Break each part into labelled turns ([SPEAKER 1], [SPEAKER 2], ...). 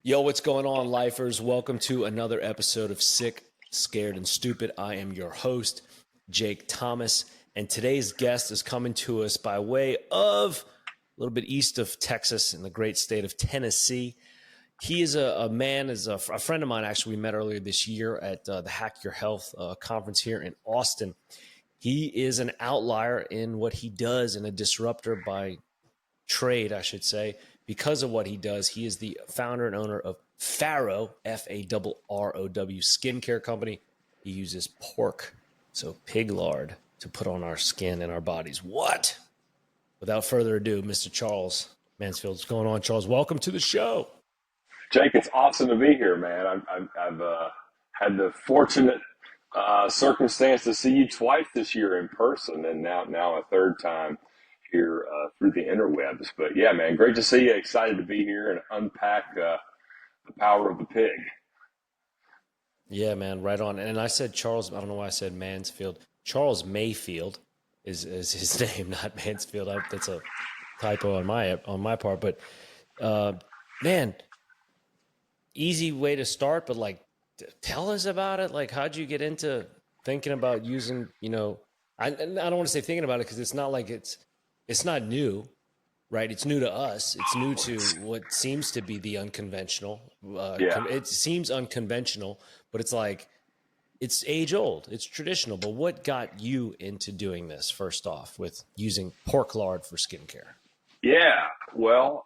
[SPEAKER 1] Yo, what's going on, lifers? Welcome to another episode of Sick, Scared, and Stupid. I am your host, Jake Thomas, and today's guest is coming to us by way of a little bit east of Texas in the great state of Tennessee. He is a man, is a friend of mine. Actually, we met earlier this year at the Hack Your Health conference here in Austin. He is an outlier in what he does and a disruptor by trade, I should say. Because of what he does, he is the founder and owner of Farrow, Farrow skincare company. He uses pork, so pig lard, to put on our skin and our bodies. What? Without further ado, Mr. Charles Mansfield. What's going on, Charles? Welcome to the show.
[SPEAKER 2] Jake, it's awesome to be here, man. I've had the fortunate circumstance to see you twice this year in person, and now a third time here through the interwebs. But yeah, man, great to see you. Excited to be here and unpack the power of the pig.
[SPEAKER 1] Yeah, man, right on. And I said Charles. I don't know why I said Mansfield. Charles Mayfield is his name, not Mansfield. That's a typo on my part. But man, easy way to start. But like, tell us about it. Like, how'd you get into thinking about using? I don't want to say thinking about it because it's not like it's not new, right? It's new to us. It's new to what seems to be the unconventional. It seems unconventional, but it's like, it's age old. It's traditional. But what got you into doing this, first off, with using pork lard for skincare?
[SPEAKER 2] Yeah, well,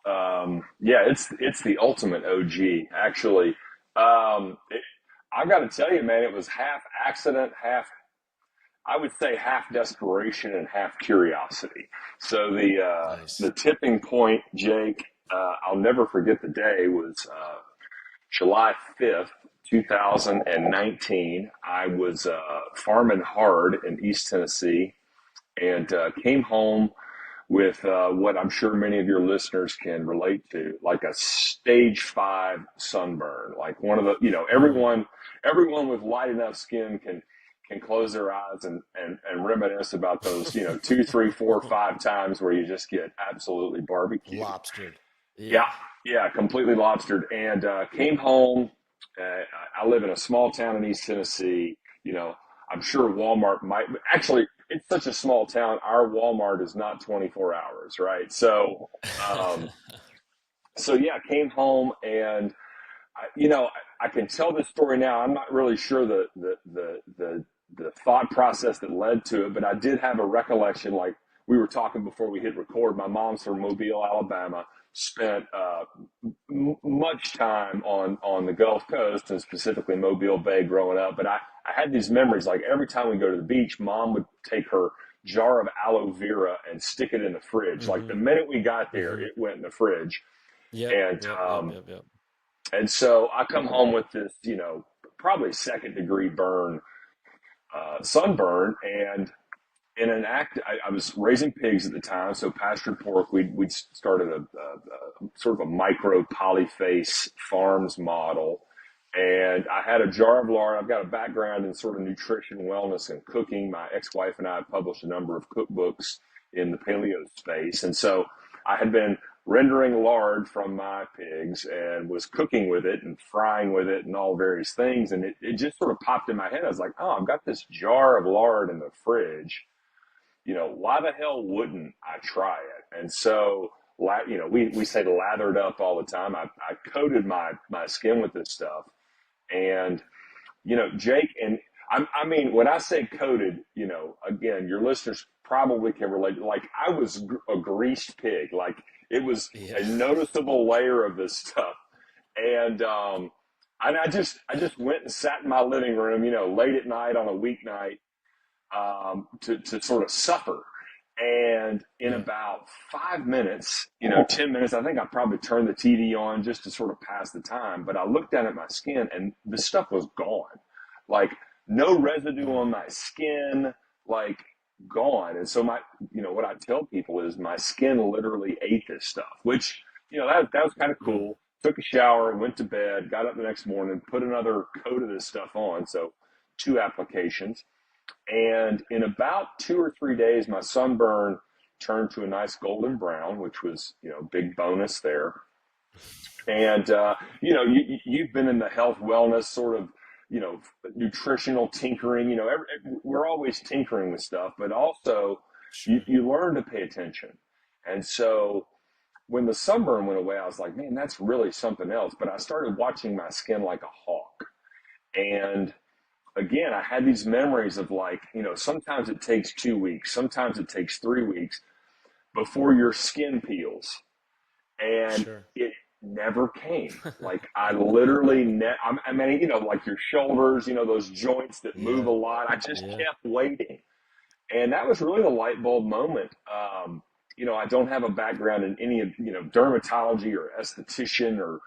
[SPEAKER 2] it's the ultimate OG, actually. I got to tell you, man, it was half accident, I would say half desperation and half curiosity. So
[SPEAKER 1] Nice.
[SPEAKER 2] the tipping point, Jake, I'll never forget the day, was July 5th, 2019. I was farming hard in East Tennessee and came home with what I'm sure many of your listeners can relate to, like a stage 5 sunburn. Like one of the, everyone with light enough skin can close their eyes and reminisce about those, 2, 3, 4, 5 times where you just get absolutely barbecued.
[SPEAKER 1] Lobstered.
[SPEAKER 2] Yeah, completely lobstered. And came home. I live in a small town in East Tennessee. I'm sure Walmart might, actually, it's such a small town. Our Walmart is not 24 hours, right? So, came home and, I can tell this story now. I'm not really sure the thought process that led to it, but I did have a recollection, like we were talking before we hit record. My mom's from Mobile, Alabama, spent much time on the Gulf Coast and specifically Mobile Bay growing up. But I had these memories, like every time we go to the beach, Mom would take her jar of aloe vera and stick it in the fridge.
[SPEAKER 1] Mm-hmm.
[SPEAKER 2] Like the minute we got there, it went in the fridge.
[SPEAKER 1] Yep.
[SPEAKER 2] And so I come home with this, probably second degree sunburn, and in an act, I was raising pigs at the time, so pastured pork. We'd started a sort of a micro polyface farms model, and I had a jar of lard. I've got a background in sort of nutrition, wellness, and cooking. My ex-wife and I have published a number of cookbooks in the paleo space, and so I had been rendering lard from my pigs and was cooking with it and frying with it and all various things. And it just sort of popped in my head. I was like, oh, I've got this jar of lard in the fridge. Why the hell wouldn't I try it? And so, we say lathered up all the time. I coated my skin with this stuff. And, Jake, and I mean, when I say coated, again, your listeners probably can relate. Like I was a greased pig. Like it was a noticeable layer of this stuff. And I just went and sat in my living room, late at night on a weeknight, to sort of suffer. And in about 5 minutes, 10 minutes, I think I probably turned the TV on just to sort of pass the time. But I looked down at my skin and the stuff was gone. Like no residue on my skin, like gone. And so what I tell people is my skin literally ate this stuff, which, that was kind of cool. Took a shower, went to bed, got up the next morning, put another coat of this stuff on. So 2 applications. And in about 2 or 3 days, my sunburn turned to a nice golden brown, which was, big bonus there. And, you've been in the health wellness sort of, nutritional tinkering, we're always tinkering with stuff, but also you,
[SPEAKER 1] Sure.
[SPEAKER 2] you learn to pay attention. And so when the sunburn went away, I was like, man, that's really something else. But I started watching my skin like a hawk. And again, I had these memories of like, sometimes it takes 2 weeks, sometimes it takes 3 weeks before your skin peels. And
[SPEAKER 1] Sure.
[SPEAKER 2] it never came. Like I literally, I mean, like your shoulders, those joints that move
[SPEAKER 1] Yeah.
[SPEAKER 2] a lot. I just
[SPEAKER 1] Yeah.
[SPEAKER 2] kept waiting. And that was really the light bulb moment. I don't have a background in any of, dermatology or esthetician or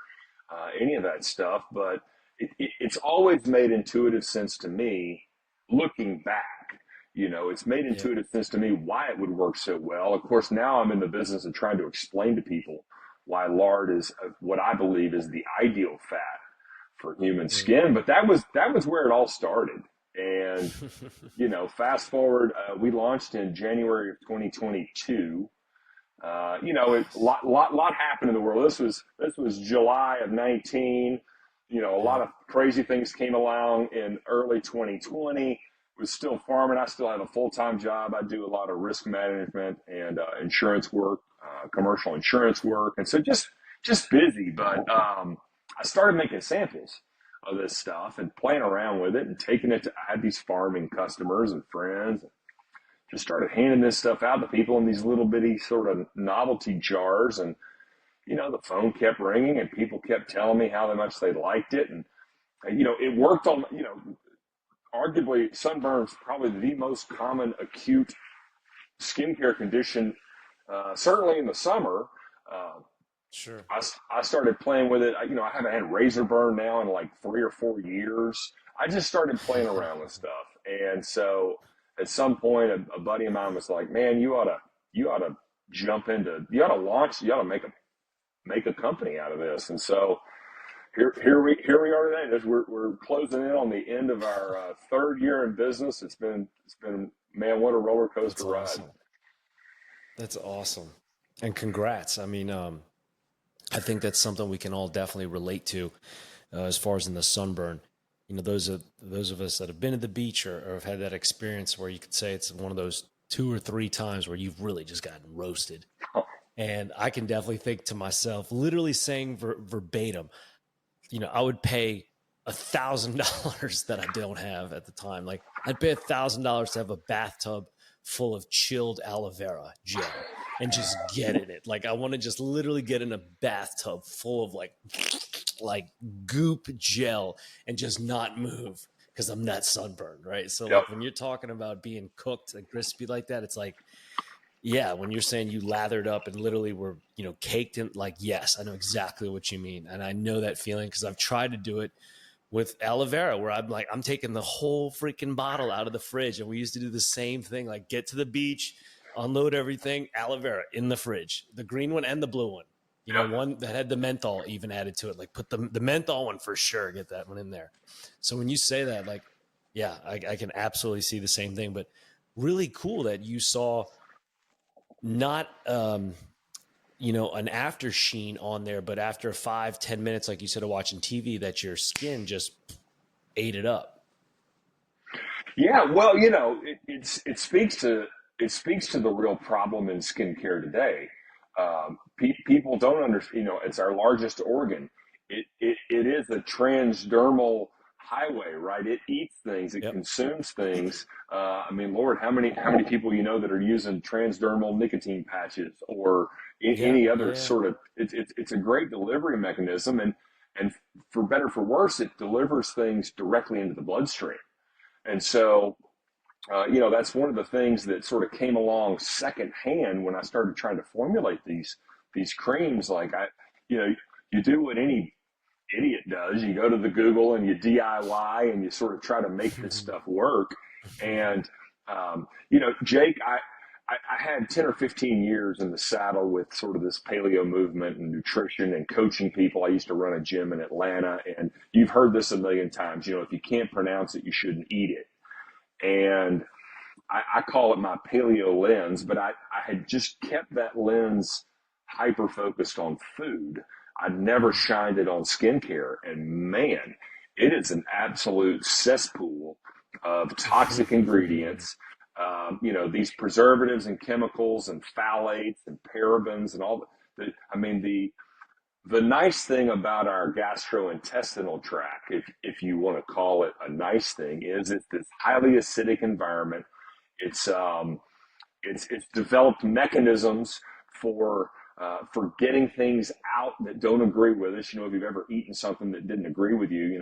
[SPEAKER 2] any of that stuff, but it's always made intuitive sense to me looking back. It's made
[SPEAKER 1] Yeah.
[SPEAKER 2] intuitive sense to me why it would work so well. Of course, now I'm in the business of trying to explain to people why lard is what I believe is the ideal fat for human
[SPEAKER 1] Mm.
[SPEAKER 2] skin. But that was where it all started. And fast forward, we launched in January of 2022. A
[SPEAKER 1] Nice.
[SPEAKER 2] lot happened in the world. This was July of 19. A
[SPEAKER 1] Yeah.
[SPEAKER 2] lot of crazy things came along in early 2020. Was still farming. I still have a full-time job. I do a lot of risk management and insurance work, commercial insurance work, and so just busy. But I started making samples of this stuff and playing around with it and taking it to. I had these farming customers and friends, just started handing this stuff out to people in these little bitty sort of novelty jars. And, the phone kept ringing and people kept telling me how much they liked it. And, it worked on, arguably sunburn's probably the most common acute skincare condition, certainly in the summer. Uh,
[SPEAKER 1] Sure.
[SPEAKER 2] I started playing with it. I haven't had razor burn now in like 3 or 4 years. I just started playing around with stuff. And so at some point, a buddy of mine was like, man, you ought to you ought to launch, you ought to make a company out of this. And so here we are today. We're closing in on the end of our third year in business. It's been, man, what a roller coaster
[SPEAKER 1] That's
[SPEAKER 2] ride.
[SPEAKER 1] awesome. That's awesome. And congrats. I mean, I think that's something we can all definitely relate to as far as in the sunburn. Those of us that have been at the beach or have had that experience where you could say it's one of those 2 or 3 times where you've really just gotten roasted. And I can definitely think to myself, literally saying verbatim, I would pay $1,000 that I don't have at the time. Like I'd pay $1,000 to have a bathtub full of chilled aloe vera gel and just get in it. Like I want to just literally get in a bathtub full of like goop gel and just not move because I'm not sunburned, right? So
[SPEAKER 2] Yep.
[SPEAKER 1] like when you're talking about being cooked and crispy like that, it's like, yeah, when you're saying you lathered up and literally were, caked in, like, yes, I know exactly what you mean. And I know that feeling because I've tried to do it with aloe vera where I'm like, I'm taking the whole freaking bottle out of the fridge. And we used to do the same thing, like get to the beach, unload everything, aloe vera in the fridge, the green one and the blue one,
[SPEAKER 2] Yep.
[SPEAKER 1] one that had the menthol even added to it. Like put the menthol one for sure, get that one in there. So when you say that, like, yeah, I can absolutely see the same thing, but really cool that you saw not an after sheen on there, but after 5-10 minutes, like you said, of watching TV, that your skin just ate it up.
[SPEAKER 2] Yeah, well, it speaks to the real problem in skincare today. People don't understand. It's our largest organ. It is a transdermal highway, right? It eats things. It
[SPEAKER 1] Yep.
[SPEAKER 2] consumes things. I mean, Lord, how many people that are using transdermal nicotine patches or
[SPEAKER 1] Yeah.
[SPEAKER 2] any other
[SPEAKER 1] Yeah.
[SPEAKER 2] sort of? It's a great delivery mechanism, and for better for worse, it delivers things directly into the bloodstream. And so, that's one of the things that sort of came along secondhand when I started trying to formulate these creams. Like you do what any idiot does. You go to the Google and you DIY and you sort of try to make this stuff work. And Jake, I had 10 or 15 years in the saddle with sort of this paleo movement and nutrition and coaching people. I used to run a gym in Atlanta, and you've heard this a million times. If you can't pronounce it, you shouldn't eat it. And I call it my paleo lens, but I had just kept that lens hyper focused on food. I'd never shined it on skincare. And man, it is an absolute cesspool of toxic ingredients. These preservatives and chemicals and phthalates and parabens and all I mean, the nice thing about our gastrointestinal tract, if you want to call it a nice thing, is it's this highly acidic environment. It's it's developed mechanisms for getting things out that don't agree with us. If you've ever eaten something that didn't agree with you,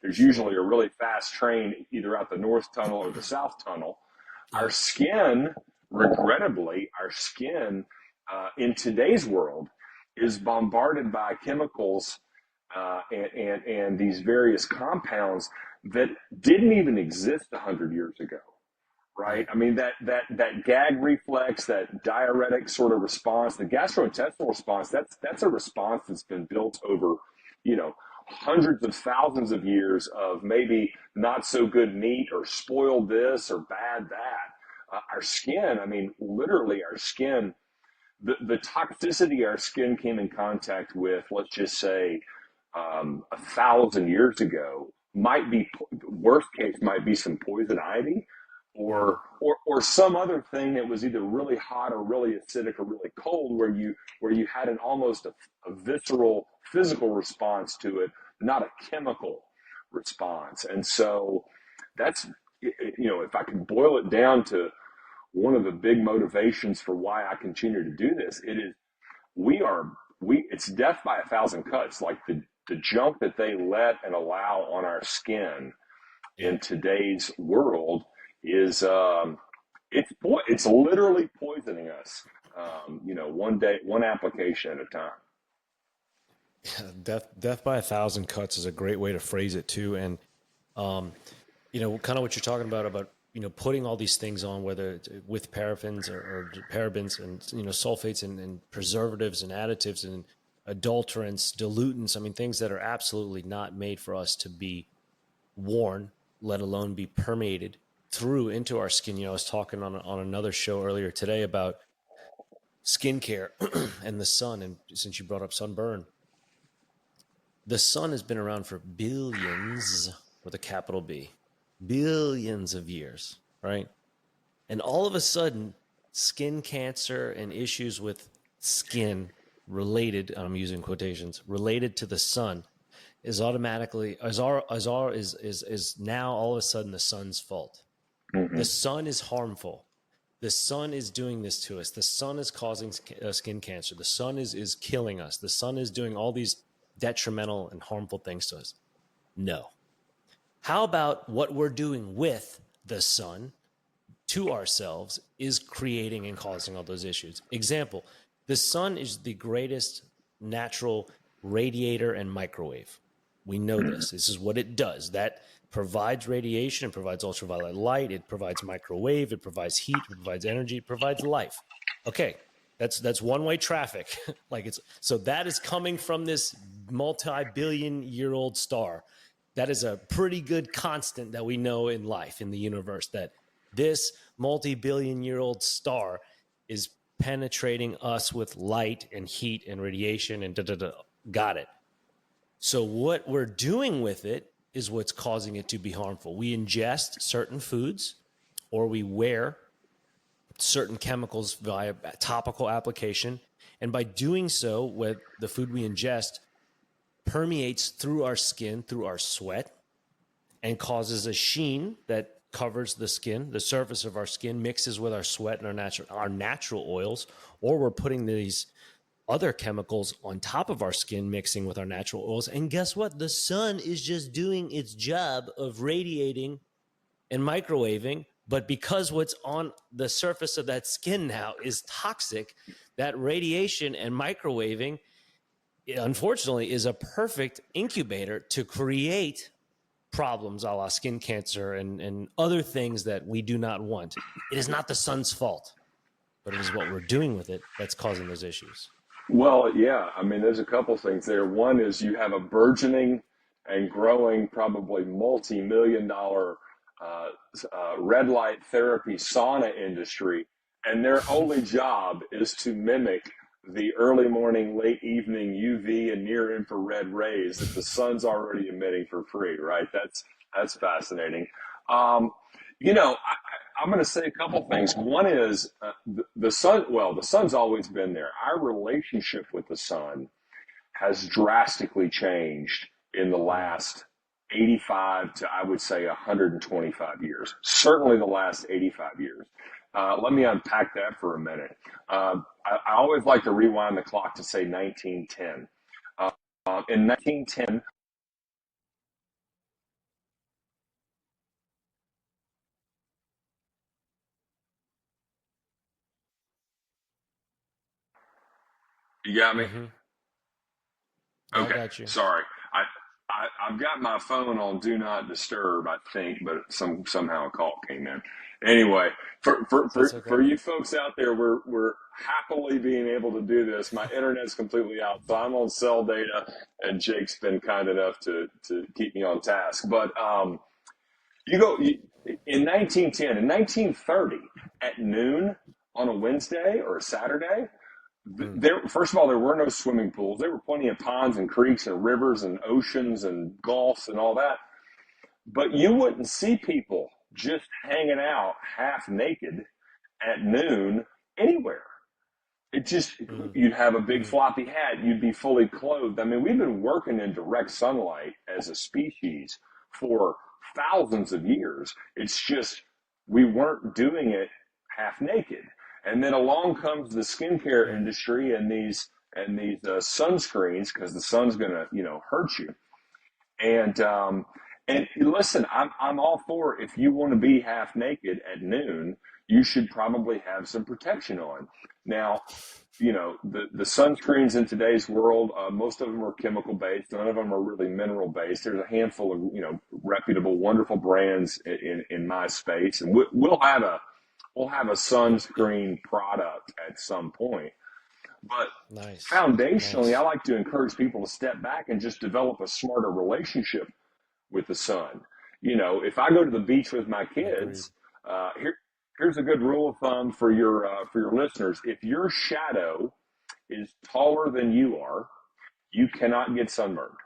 [SPEAKER 2] there's usually a really fast train either out the north tunnel or the south tunnel. Our skin, regrettably, in today's world is bombarded by chemicals and these various compounds that didn't even exist 100 years ago. Right. I mean, that gag reflex, that diuretic sort of response, the gastrointestinal response, that's a response that's been built over, hundreds of thousands of years of maybe not so good meat or spoiled this or bad that. Our skin, I mean, literally our skin, the toxicity our skin came in contact with, let's just say, 1,000 years ago, might be, worst case, might be some poison ivy. Or some other thing that was either really hot or really acidic or really cold, where you had an almost a visceral physical response to it, not a chemical response. And so that's, if I can boil it down to one of the big motivations for why I continue to do this, it is it's death by 1,000 cuts. Like the junk that they let and allow on our skin in today's world is it's literally poisoning us, one application at a time.
[SPEAKER 1] Death by 1,000 cuts is a great way to phrase it too. And kind of what you're talking about putting all these things on, whether it's with paraffins or parabens and sulfates and preservatives and additives and adulterants, dilutants. I mean, things that are absolutely not made for us to be worn, let alone be permeated through into our skin. I was talking on another show earlier today about skincare and the sun. And since you brought up sunburn, the sun has been around for billions with a capital B, billions of years, right? And all of a sudden, skin cancer and issues with skin related, I'm using quotations, related to the sun is automatically, is now all of a sudden the sun's fault. The sun is harmful. The sun is doing this to us. The sun is causing skin cancer. The sun is killing us. The sun is doing all these detrimental and harmful things to us. No. How about what we're doing with the sun to ourselves is creating and causing all those issues? Example, the sun is the greatest natural radiator and microwave. We know this. This is what it does. That provides radiation, it provides ultraviolet light, it provides microwave, it provides heat, it provides energy, it provides life. Okay, that's one-way traffic. So that is coming from this multi-billion-year-old star. That is a pretty good constant that we know in life, in the universe, that this multi-billion-year-old star is penetrating us with light and heat and radiation and da-da-da. Got it. So what we're doing with it is what's causing it to be harmful. We ingest certain foods or we wear certain chemicals via topical application. And by doing so, with the food we ingest permeates through our skin, through our sweat, and causes a sheen that covers the skin. The surface of our skin mixes with our sweat and our natural oils, or we're putting these other chemicals on top of our skin, mixing with our natural oils. And guess what? The sun is just doing its job of radiating and microwaving. But because what's on the surface of that skin now is toxic, that radiation and microwaving, unfortunately, is a perfect incubator to create problems a la skin cancer and other things that we do not want. It is not the sun's fault, but it is what we're doing with it that's causing those issues.
[SPEAKER 2] Well, yeah. I mean, there's a couple things there. One is you have a burgeoning and growing, probably multi-million-dollar red light therapy sauna industry, and their only job is to mimic the early morning, late evening UV and near infrared rays that the sun's already emitting for free, right? That's fascinating. Um, I'm going to say a couple things. One is the sun. Well, the sun's always been there. Our relationship with the sun has drastically changed in the
[SPEAKER 1] Mm.
[SPEAKER 2] last 85 to, I would say, 125 years. Certainly the last 85 years. Let me
[SPEAKER 1] Mm.
[SPEAKER 2] unpack that for a minute. I always like to rewind the clock to say 1910. In 1910, you got me?
[SPEAKER 1] Mm-hmm. I
[SPEAKER 2] Okay,
[SPEAKER 1] got you.
[SPEAKER 2] sorry. I've got my phone on do not disturb, I think, but somehow a call came in. Anyway,
[SPEAKER 1] That's okay.
[SPEAKER 2] for you folks out there, we're happily being able to do this. My internet's completely out, so I'm on cell data, and Jake's been kind enough to keep me on task. But in 1910, in 1930, at noon on a Wednesday or a Saturday,
[SPEAKER 1] Mm.
[SPEAKER 2] there, first of all, there were no swimming pools. There were plenty of ponds and creeks and rivers and oceans and gulfs and all that. But you wouldn't see people just hanging out half naked at noon anywhere. It just,
[SPEAKER 1] Mm.
[SPEAKER 2] you'd have a big
[SPEAKER 1] Mm.
[SPEAKER 2] floppy hat. You'd be fully clothed. I mean, we've been working in direct sunlight as a species for thousands of years. It's just, we weren't doing it half naked. And then along comes the skincare
[SPEAKER 1] Mm.
[SPEAKER 2] industry and these sunscreens because the sun's going to, hurt you. And listen, I'm all for if you want to be half naked at noon, you should probably have some protection on. Now, the sunscreens in today's world, most of them are chemical based. None of them are really mineral based. There's a handful of reputable, wonderful brands in my space, and we'll have a
[SPEAKER 1] Yeah.
[SPEAKER 2] sunscreen product at some point. But
[SPEAKER 1] Nice.
[SPEAKER 2] foundationally, I
[SPEAKER 1] Nice.
[SPEAKER 2] like to encourage people to step back and just develop a smarter relationship with the sun. If I go to the beach with my
[SPEAKER 1] Agreed.
[SPEAKER 2] kids, here's a good rule of thumb for your listeners. If your shadow is taller than you are, you cannot get sunburned.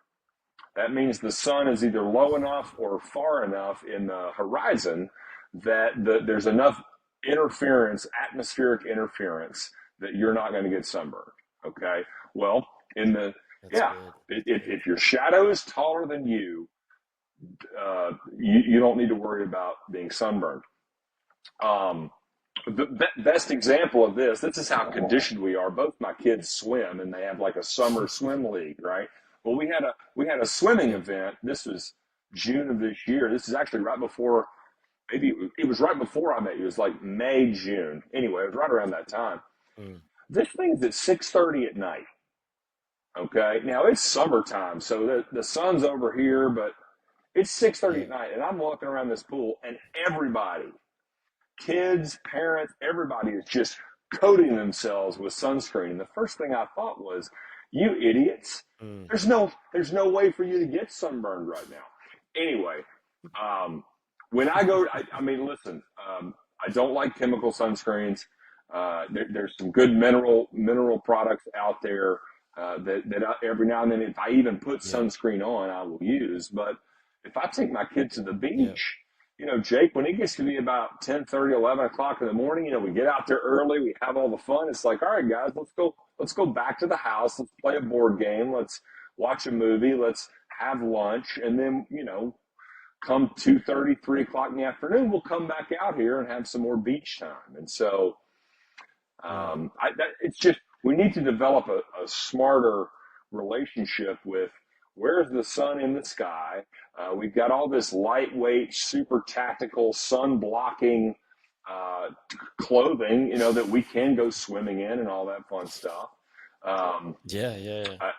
[SPEAKER 2] That means the sun is either low enough or far enough in the horizon that there's enough interference, atmospheric interference, that you're not going to get sunburned. Okay. Well, in the
[SPEAKER 1] That's
[SPEAKER 2] yeah,
[SPEAKER 1] good. That's good.
[SPEAKER 2] if your shadow is taller than you don't need to worry about being sunburned. Um, the best example of this is how conditioned we are. Both my kids swim, and they have like a summer swim league, right? Well, we had a swimming
[SPEAKER 1] Yeah.
[SPEAKER 2] event. This was June of this year. This is actually right before, maybe it was right before I met you. It was like May, June. Anyway, it was right around that time.
[SPEAKER 1] Mm.
[SPEAKER 2] This thing's at 6:30 at night. Okay, now it's summertime, so the sun's over here, but it's 6:30
[SPEAKER 1] Yeah.
[SPEAKER 2] at night, and I'm walking around this pool, and everybody, kids, parents, everybody is just coating themselves with sunscreen. And the first thing I thought was, you idiots,
[SPEAKER 1] Mm.
[SPEAKER 2] there's no way for you to get sunburned right now. Anyway, when I go, I mean, listen, I don't like chemical sunscreens. There's some good mineral products out there that every now and then, if I even put
[SPEAKER 1] Yeah.
[SPEAKER 2] sunscreen on, I will use. But if I take my kid to the
[SPEAKER 1] Yeah.
[SPEAKER 2] beach, Jake, when it gets to be about 10:30, 11 o'clock in the morning, we get out there early, we have all the fun. It's like, all right, guys, let's go back to the house. Let's play a board game. Let's watch a movie. Let's have lunch. And then, come 2:30, 3 o'clock in the afternoon, we'll come back out here and have some more beach time. And so,
[SPEAKER 1] Mm.
[SPEAKER 2] it's just, we need to develop a smarter relationship with where's the sun in the sky. We've got all this lightweight, super tactical, sun blocking uh, clothing, that we can go swimming in and all that fun stuff. Um,
[SPEAKER 1] Yeah. Yeah. Yeah.
[SPEAKER 2] I,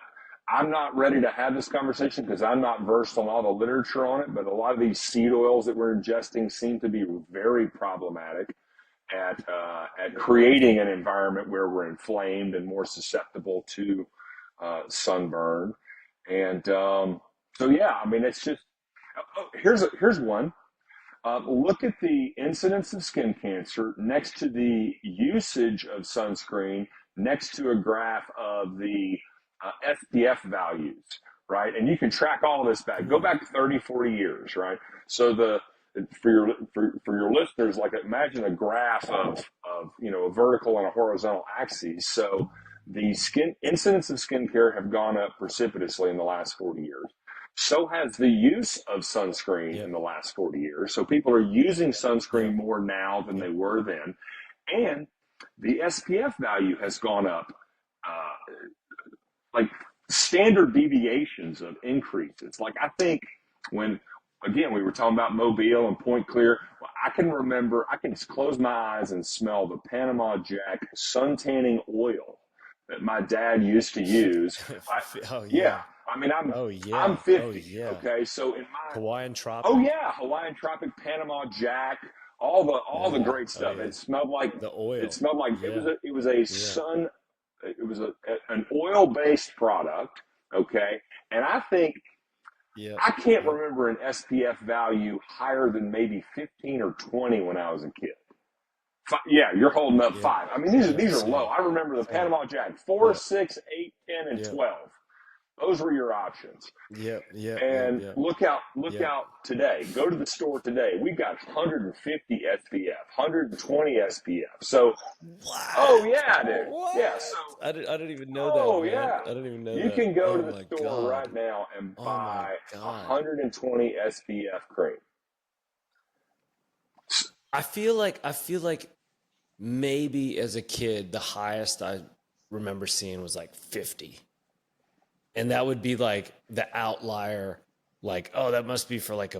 [SPEAKER 2] I'm not ready to have this conversation because I'm not versed on all the literature on it, but a lot of these seed oils that we're ingesting seem to be very problematic at creating an environment where we're inflamed and more susceptible to sunburn. And so, yeah, I mean, it's just here's one. Look at the incidence of skin cancer next to the usage of sunscreen next to a graph of the SPF values, right? And you can track all this back. Go back 30, 40 years, right? So for your listeners, like imagine a graph of a vertical and a horizontal axis. So the incidence of skincare have gone up precipitously in the last 40 years. So has the use of sunscreen in the last 40 years. So people are using sunscreen more now than they were then. And the SPF value has gone up like standard deviations of increases. Like I think when, again, we were talking about Mobile and Point Clear, well, I can just close my eyes and smell the Panama Jack sun tanning oil that my dad used to use. I mean, I'm 50. Okay, so in my
[SPEAKER 1] Hawaiian Tropic.
[SPEAKER 2] Hawaiian Tropic, Panama Jack, all the great stuff. It smelled like
[SPEAKER 1] the oil.
[SPEAKER 2] It smelled like it was an oil-based product. Okay, and I think I can't remember an SPF value higher than maybe 15 or 20 when I was a kid. You're holding up 5. I mean, these are low. I remember the Panama Jack 4, 6, 8, 10, and 12. Those were your options. Look out today. Go to the store today. We've got 150 SPF, 120 SPF. So, dude.
[SPEAKER 1] What?
[SPEAKER 2] Yeah. So
[SPEAKER 1] I didn't even know that. Man.
[SPEAKER 2] Yeah.
[SPEAKER 1] I didn't even know
[SPEAKER 2] you
[SPEAKER 1] that.
[SPEAKER 2] can go to the store right now and buy 120 SPF cream.
[SPEAKER 1] I feel like maybe as a kid, the highest I remember seeing was like 50. And that would be like the outlier, like, oh, that must be for like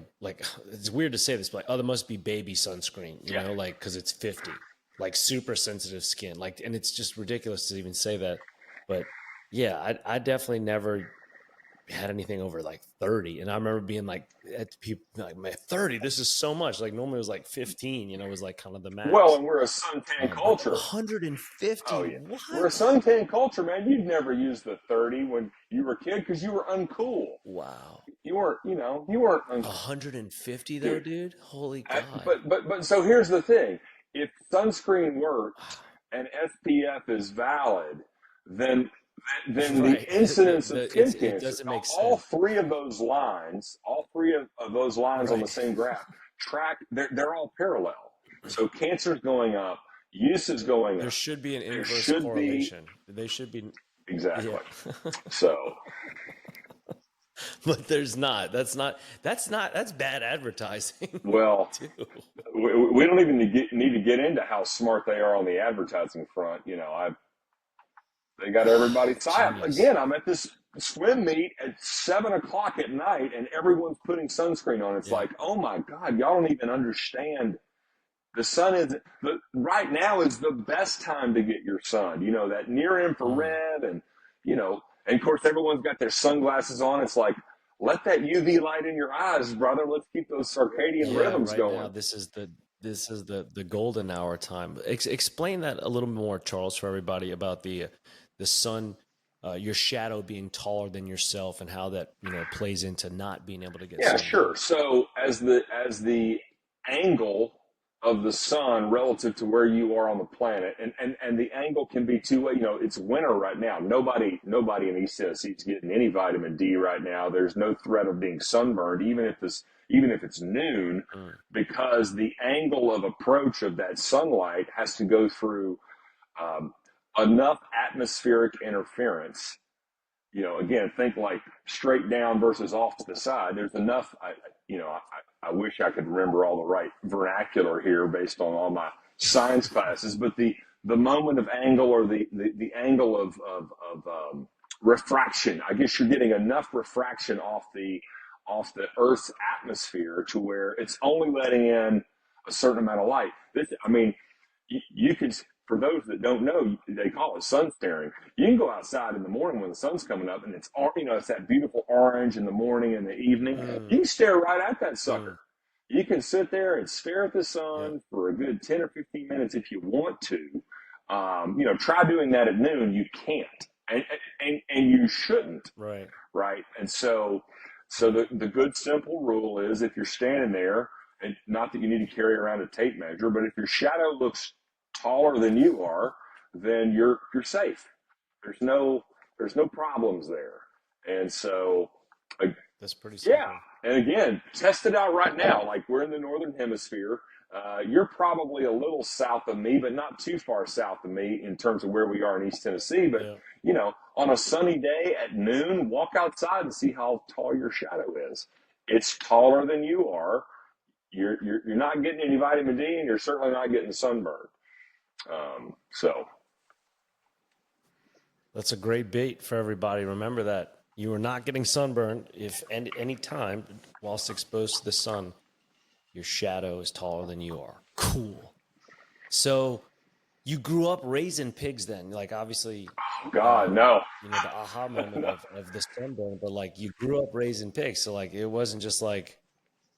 [SPEAKER 1] it's weird to say this, but like, oh, that must be baby sunscreen, you know, like, cause it's 50, like super sensitive skin. Like, and it's just ridiculous to even say that. But yeah, I definitely never had anything over like 30. And I remember being like, at people like, man, 30, this is so much. Like normally it was like 15, you know, it was like kind of the max.
[SPEAKER 2] Well, and we're a suntan culture.
[SPEAKER 1] 150.
[SPEAKER 2] Oh, yeah.
[SPEAKER 1] What?
[SPEAKER 2] We're a suntan culture, man. You'd never used the 30 when you were a kid because you were uncool.
[SPEAKER 1] Wow.
[SPEAKER 2] You weren't uncool.
[SPEAKER 1] 150 though, dude? Holy God.
[SPEAKER 2] But so here's the thing. If sunscreen works and SPF is valid, then the incidence of skin cancer,
[SPEAKER 1] doesn't make sense.
[SPEAKER 2] all three of those lines on the same graph they're all parallel. So cancer's going up, use is going up.
[SPEAKER 1] There should be an inverse correlation. They should be
[SPEAKER 2] exactly.
[SPEAKER 1] Yeah.
[SPEAKER 2] So,
[SPEAKER 1] but there's not. That's bad advertising.
[SPEAKER 2] Well, we don't even need to get into how smart they are on the advertising front. You know, they got everybody. Again, I'm at this swim meet at 7:00 at night, and everyone's putting sunscreen on. It's like, oh my God, y'all don't even understand. The sun right now is the best time to get your sun. You know, that near infrared, and and of course everyone's got their sunglasses on. It's like, let that UV light in your eyes, brother. Let's keep those circadian rhythms going.
[SPEAKER 1] Now, this is the golden hour time. Explain that a little more, Charles, for everybody about the sun, your shadow being taller than yourself, and how that plays into not being able to get.
[SPEAKER 2] Yeah, sure. So as the angle of the sun relative to where you are on the planet, and the angle can be two way. It's winter right now. Nobody in East Tennessee is getting any vitamin D right now. There's no threat of being sunburned, even if it's noon, because the angle of approach of that sunlight has to go through enough atmospheric interference. Again, think like straight down versus off to the side. There's enough. I wish I could remember all the right vernacular here based on all my science classes, but the moment of angle, or the angle of refraction. I guess you're getting enough refraction off the Earth's atmosphere to where it's only letting in a certain amount of light. You could. For those that don't know, they call it sun staring. You can go outside in the morning when the sun's coming up, and it's that beautiful orange in the morning and the evening. You can stare right at that sucker. You can sit there and stare at the sun for a good 10 or 15 minutes if you want to. Try doing that at noon. You can't, and you shouldn't.
[SPEAKER 1] Right.
[SPEAKER 2] And so the good simple rule is, if you're standing there, and not that you need to carry around a tape measure, but if your shadow looks taller than you are, then you're safe. There's no problems there. And so,
[SPEAKER 1] That's pretty
[SPEAKER 2] yeah.
[SPEAKER 1] simple.
[SPEAKER 2] And again, test it out right now. Like, we're in the northern hemisphere. You're probably a little south of me, but not too far south of me in terms of where we are in East Tennessee. But,
[SPEAKER 1] Yeah.
[SPEAKER 2] on a sunny day at noon, walk outside and see how tall your shadow is. It's taller than you are. You're not getting any vitamin D, and you're certainly not getting sunburn. So
[SPEAKER 1] That's a great bait for everybody. Remember that you are not getting sunburned if any time whilst exposed to the sun, your shadow is taller than you are. Cool. So you grew up raising pigs then, like obviously,
[SPEAKER 2] God, no.
[SPEAKER 1] the aha moment of the sunburn, but like you grew up raising pigs. So like, it wasn't just like,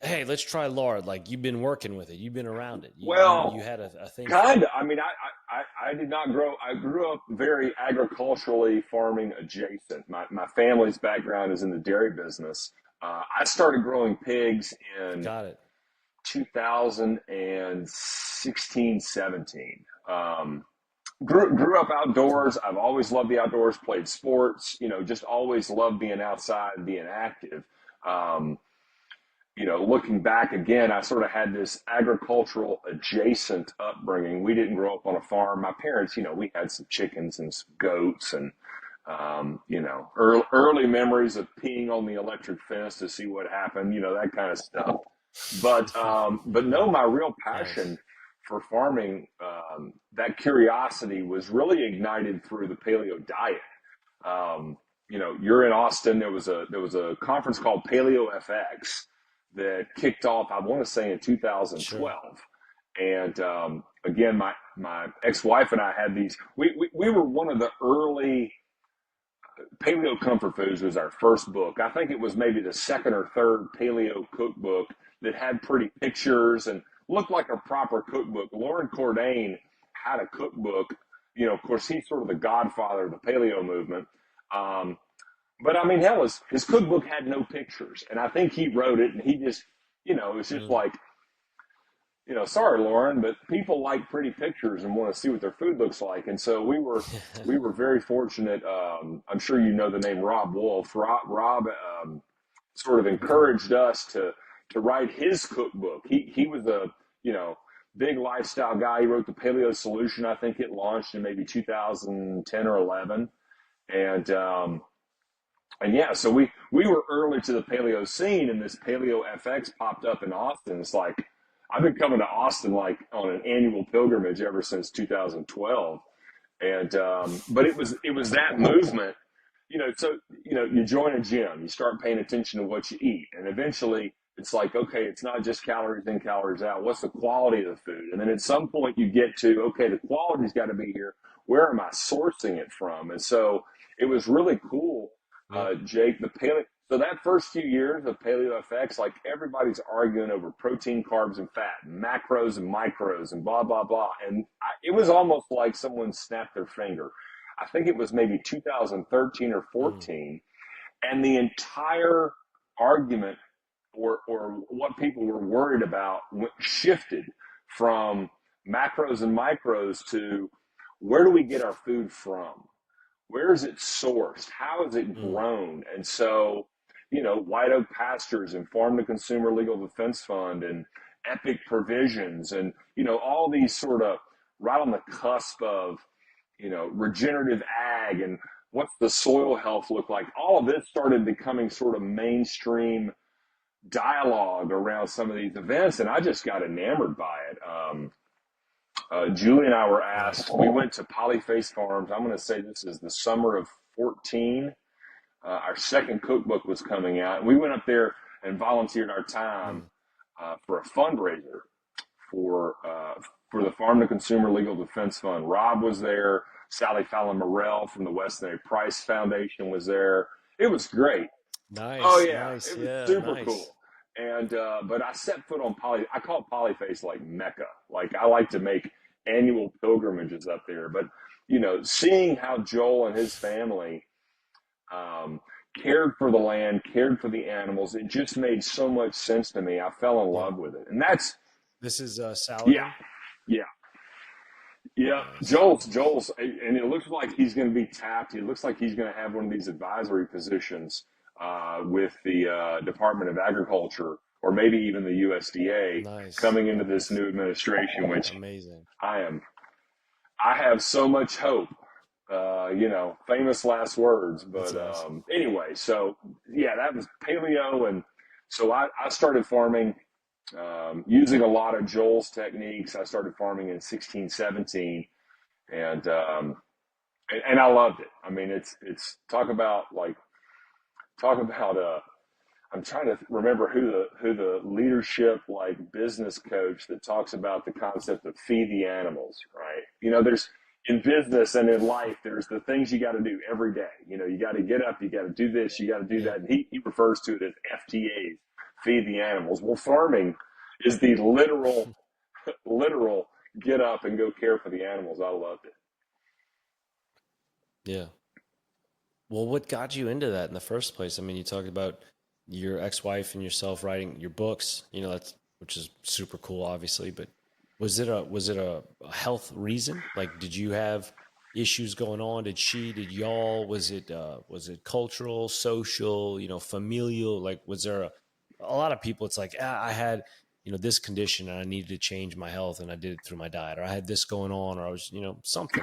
[SPEAKER 1] hey, let's try lard. Like you've been working with it. You've been around it. You
[SPEAKER 2] Well,
[SPEAKER 1] had a thing for
[SPEAKER 2] kind
[SPEAKER 1] it.
[SPEAKER 2] of. I mean, I did not grow. I grew up very agriculturally farming adjacent. My family's background is in the dairy business. I started growing pigs in
[SPEAKER 1] Got it.
[SPEAKER 2] 2016, 17. Grew up outdoors. I've always loved the outdoors, played sports, just always loved being outside and being active. Um, Looking back again, I sort of had this agricultural adjacent upbringing. We didn't grow up on a farm. My parents, we had some chickens and some goats and, early memories of peeing on the electric fence to see what happened, that kind of stuff. But no, my real
[SPEAKER 1] Nice.
[SPEAKER 2] passion for farming, that curiosity was really ignited through the paleo diet. You're in Austin. There was a conference called Paleo FX that kicked off, I want to say, in
[SPEAKER 1] Sure.
[SPEAKER 2] 2012. And again, my ex-wife and I had these. We were one of the early. Paleo Comfort Foods was our first book. I think it was maybe the second or third paleo cookbook that had pretty pictures and looked like a proper cookbook. Lauren Cordain had a cookbook. Of course, he's sort of the godfather of the paleo movement. But I mean, hell, his cookbook had no pictures, and I think he wrote it, and he just, it's just
[SPEAKER 1] Mm.
[SPEAKER 2] like, sorry, Lauren, but people like pretty pictures and want to see what their food looks like, and so we were very fortunate. I'm sure you know the name Rob Wolf. Rob sort of encouraged us to write his cookbook. He was a big lifestyle guy. He wrote the Paleo Solution. I think it launched in maybe 2010 or 11, and yeah, so we were early to the paleo scene, and this Paleo FX popped up in Austin. It's like I've been coming to Austin like on an annual pilgrimage ever since 2012, and but it was that movement, So you join a gym, you start paying attention to what you eat, and eventually it's like, okay, it's not just calories in, calories out. What's the quality of the food? And then at some point you get to, okay, the quality's got to be here. Where am I sourcing it from? And so it was really cool,
[SPEAKER 1] Yep.
[SPEAKER 2] Jake. The paleo. So that first few years of Paleo FX, like everybody's arguing over protein, carbs, and fat, macros and micros, and blah blah blah. And it was almost like someone snapped their finger. I think it was maybe 2013 or
[SPEAKER 1] Mm.
[SPEAKER 2] 14, and the entire argument or what people were worried about shifted from macros and micros to where do we get our food from? Where is it sourced? How is it
[SPEAKER 1] Mm.
[SPEAKER 2] grown? And so, White Oak Pastures and Farm to Consumer Legal Defense Fund and Epic Provisions and, all these sort of right on the cusp of, regenerative ag and what's the soil health look like? All of this started becoming sort of mainstream dialogue around some of these events, and I just got enamored by it. Julie and I were asked.
[SPEAKER 1] Nice.
[SPEAKER 2] We went to Polyface Farms. I'm going to say this is the summer of 14. Our second cookbook was coming out, and we went up there and volunteered our time
[SPEAKER 1] Mm.
[SPEAKER 2] for a fundraiser for the Farm to Consumer Legal Defense Fund. Rob was there. Sally Fallon Morell from the Weston A. Price Foundation was there. It was great. Oh
[SPEAKER 1] Nice.
[SPEAKER 2] yeah,
[SPEAKER 1] Nice.
[SPEAKER 2] it was
[SPEAKER 1] Yeah.
[SPEAKER 2] super cool.
[SPEAKER 1] Nice.
[SPEAKER 2] And but I set foot on I call Polyface like Mecca. Like I like to make annual pilgrimages up there. But seeing how Joel and his family um, cared for the land, cared for the animals, it just made so much sense to me. I fell in
[SPEAKER 1] Yeah.
[SPEAKER 2] love with it, and that's
[SPEAKER 1] This is
[SPEAKER 2] yeah,
[SPEAKER 1] Saladin.
[SPEAKER 2] yeah. Yeah,
[SPEAKER 1] Nice.
[SPEAKER 2] Joel's, and it looks like he's going to be tapped. It looks like he's going to have one of these advisory positions with the Department of Agriculture, or maybe even the USDA,
[SPEAKER 1] Nice.
[SPEAKER 2] coming into this
[SPEAKER 1] Nice.
[SPEAKER 2] new administration. Which
[SPEAKER 1] Amazing.
[SPEAKER 2] I am, I have so much hope. Famous last words.
[SPEAKER 1] That's
[SPEAKER 2] But
[SPEAKER 1] awesome.
[SPEAKER 2] anyway, so yeah, that was paleo, and so I started farming using a lot of Joel's techniques. I started farming in 16, 17, and I loved it. I mean, it's talk about I'm trying to remember who the leadership like business coach that talks about the concept of feed the animals, right? There's in business and in life, there's the things you got to do every day. You got to get up, you got to do this, you got to do
[SPEAKER 1] Yeah.
[SPEAKER 2] that. And he refers to it as FTAs, feed the animals. Well, farming is the literal get up and go care for the animals. I loved it.
[SPEAKER 1] Yeah. Well, what got you into that in the first place? I mean, you talked about your ex-wife and yourself writing your books, that's which is super cool, obviously, but was it a health reason? Like, did you have issues going on? Did y'all, was it cultural, social, familial? Like, was there a lot of people, it's like, I had, this condition and I needed to change my health and I did it through my diet, or I had this going on, or I was, something.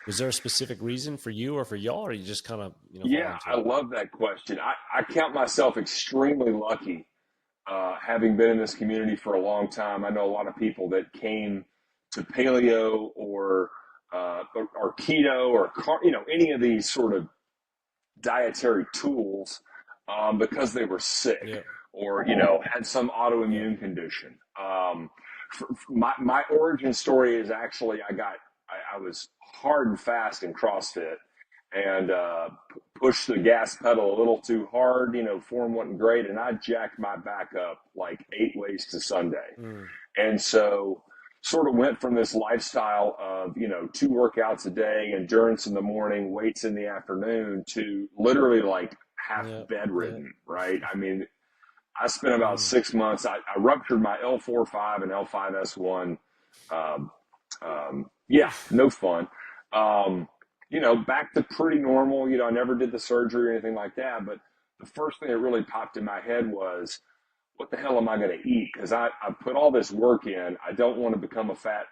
[SPEAKER 1] Was there a specific reason for you or for y'all, or you just kind of, fall
[SPEAKER 2] Yeah,
[SPEAKER 1] into
[SPEAKER 2] I
[SPEAKER 1] it?
[SPEAKER 2] love that question. I count myself extremely lucky, having been in this community for a long time. I know a lot of people that came to paleo or keto or any of these sort of dietary tools because they were sick
[SPEAKER 1] Yeah.
[SPEAKER 2] or had some
[SPEAKER 1] Yeah.
[SPEAKER 2] autoimmune condition. My origin story is actually I was hard and fast in CrossFit and pushed the gas pedal a little too hard. Form wasn't great, and I jacked my back up like 8 ways to Sunday.
[SPEAKER 1] Mm,
[SPEAKER 2] And so sort of went from this lifestyle of, 2 workouts a day, endurance in the morning, weights in the afternoon, to literally like half
[SPEAKER 1] yeah. Yeah.
[SPEAKER 2] bedridden, right? I mean, I spent about
[SPEAKER 1] Mm,
[SPEAKER 2] 6 months. I ruptured my L4-5 and L5S1. Um, yeah,
[SPEAKER 1] oof.
[SPEAKER 2] no fun. Back to pretty normal. I never did the surgery or anything like that. But the first thing that really popped in my head was, what the hell am I going to eat? Because I put all this work in. I don't want to become a fat,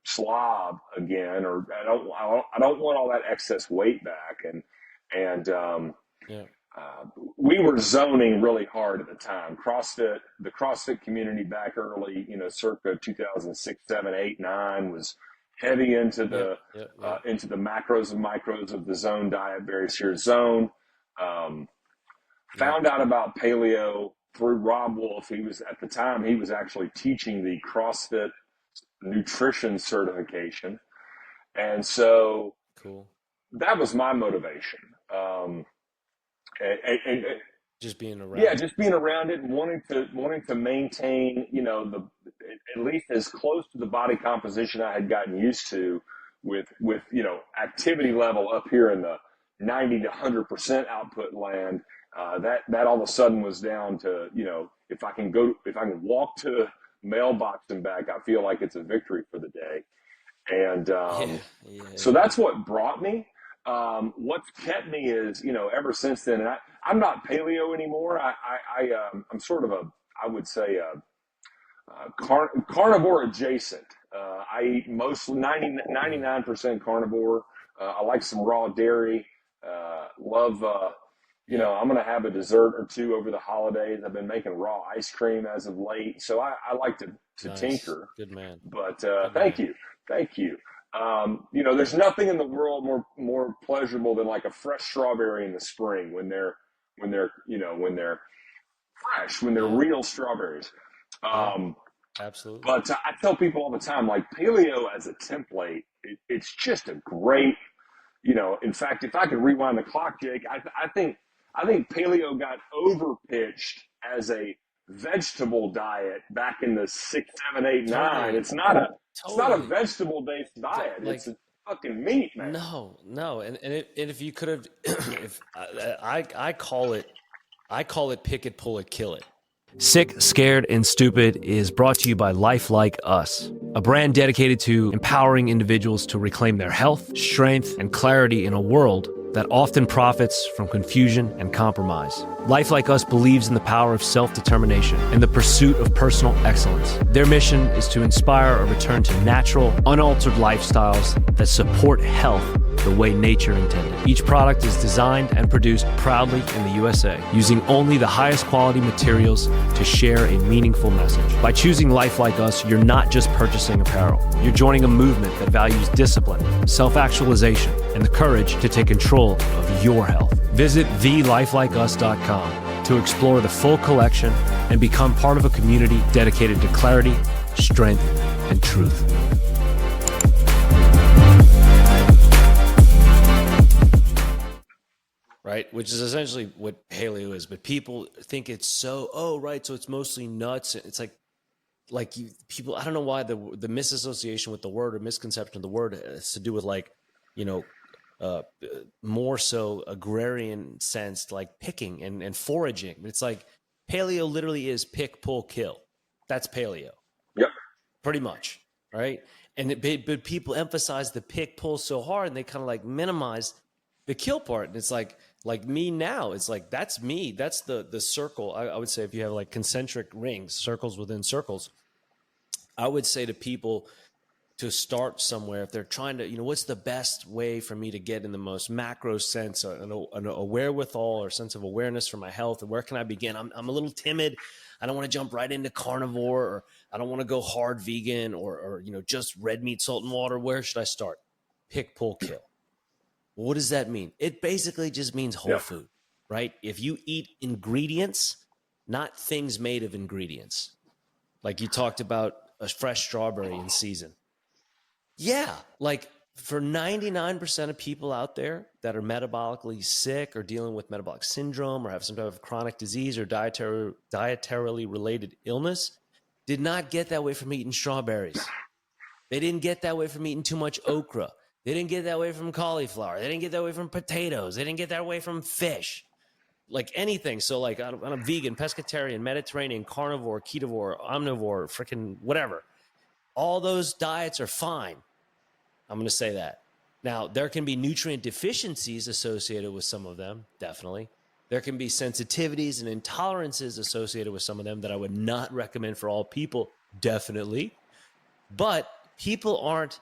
[SPEAKER 2] slob again, or I don't want all that excess weight back. And
[SPEAKER 1] Yeah.
[SPEAKER 2] uh, we were zoning really hard at the time. The CrossFit community back early, circa 2006, 7, 8, 9 was heavy
[SPEAKER 1] Yep. Yep. Yep.
[SPEAKER 2] into the macros and micros of the zone diet, very serious zone. Um,
[SPEAKER 1] Yep.
[SPEAKER 2] Found out about paleo through Rob Wolf. He was actually teaching the CrossFit nutrition certification. And so
[SPEAKER 1] Cool.
[SPEAKER 2] that was my motivation. And
[SPEAKER 1] Just being
[SPEAKER 2] yeah,
[SPEAKER 1] around it.
[SPEAKER 2] just being around it and wanting to maintain, the at least as close to the body composition I had gotten used to with activity
[SPEAKER 1] Yeah.
[SPEAKER 2] level up here in the 90 to 100% output land. That all of a sudden was down to, if I can walk to the mailbox and back, I feel like it's a victory for the day. And
[SPEAKER 1] Yeah. Yeah.
[SPEAKER 2] so
[SPEAKER 1] Yeah.
[SPEAKER 2] that's what brought me. What's kept me is, ever since then, and I'm not paleo anymore. I'm sort of I would say, carnivore adjacent. I eat mostly 99% carnivore. I like some raw dairy. Love,
[SPEAKER 1] Yeah.
[SPEAKER 2] I'm going to have a dessert or two over the holidays. I've been making raw ice cream as of late. So I like to
[SPEAKER 1] Nice.
[SPEAKER 2] tinker.
[SPEAKER 1] Good man.
[SPEAKER 2] But
[SPEAKER 1] Good
[SPEAKER 2] thank
[SPEAKER 1] man.
[SPEAKER 2] you. Thank you. There's nothing in the world more pleasurable than like a fresh strawberry in the spring when they're fresh, when they're
[SPEAKER 1] Yeah.
[SPEAKER 2] real strawberries.
[SPEAKER 1] Yeah.
[SPEAKER 2] Um,
[SPEAKER 1] Absolutely.
[SPEAKER 2] but I tell people all the time, like paleo as a template, it's just a great, in fact, if I could rewind the clock, Jake, I think paleo got overpitched as a vegetable diet back in the 6, 7, 8, 9.
[SPEAKER 1] Totally.
[SPEAKER 2] It's not a
[SPEAKER 1] Totally.
[SPEAKER 2] vegetable based diet. It's
[SPEAKER 1] Like,
[SPEAKER 2] a fucking meat, man.
[SPEAKER 1] no, no. And if you could have, if I call it pick it, pull it, kill it. Sick, Scared, and Stupid is brought to you by Life Like Us. a brand dedicated to empowering individuals to reclaim their health, strength, and clarity in a world that often profits from confusion and compromise. Life Like Us believes in the power of self-determination and the pursuit of personal excellence. Their mission is to inspire a return to natural, unaltered lifestyles that support health the way nature intended. Each product is designed and produced proudly in the USA, using only the highest quality materials to share a meaningful message. By choosing Life Like Us, you're not just purchasing apparel. You're joining a movement that values discipline, self-actualization, and the courage to take control of your health. Visit thelifelikeus.com to explore the full collection and become part of a community dedicated to clarity, strength, and truth. Right, which is essentially what paleo is, but people think it's so, so it's mostly nuts. It's like people, I don't know why the misassociation with the word or misconception of the word has to do with more so agrarian sense, like picking and foraging. It's like paleo literally is pick, pull, kill. That's paleo.
[SPEAKER 2] Yep.
[SPEAKER 1] Pretty much, right? But people emphasize the pick, pull so hard, and they kind of like minimize the kill part. And it's like me now, it's like, that's me. That's the circle. I would say if you have like concentric rings, circles within circles, I would say to people to start somewhere, if they're trying to, what's the best way for me to get in the most macro sense, an wherewithal or sense of awareness for my health, and where can I begin? I'm a little timid. I don't want to jump right into carnivore, or I don't want to go hard vegan, or just red meat, salt and water. Where should I start? Pick, pull, kill. What does that mean? It basically just means whole food, right? If you eat ingredients, not things made of ingredients, like you talked about a fresh strawberry in season. Yeah, like for 99% of people out there that are metabolically sick or dealing with metabolic syndrome or have some type of chronic disease or dietarily related illness, did not get that way from eating strawberries. They didn't get that way from eating too much okra. They didn't get that way from cauliflower. They didn't get that way from potatoes. They didn't get that way from fish, like anything. So like I'm a vegan, pescatarian, Mediterranean, carnivore, ketovore, omnivore, freaking whatever. All those diets are fine. I'm going to say that. Now, there can be nutrient deficiencies associated with some of them, definitely. There can be sensitivities and intolerances associated with some of them that I would not recommend for all people, definitely. But people aren't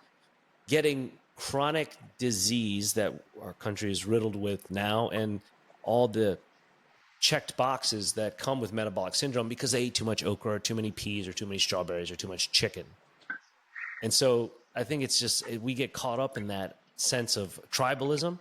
[SPEAKER 1] getting chronic disease that our country is riddled with now, and all the checked boxes that come with metabolic syndrome because they eat too much okra or too many peas or too many strawberries or too much chicken. And so I think it's just, we get caught up in that sense of tribalism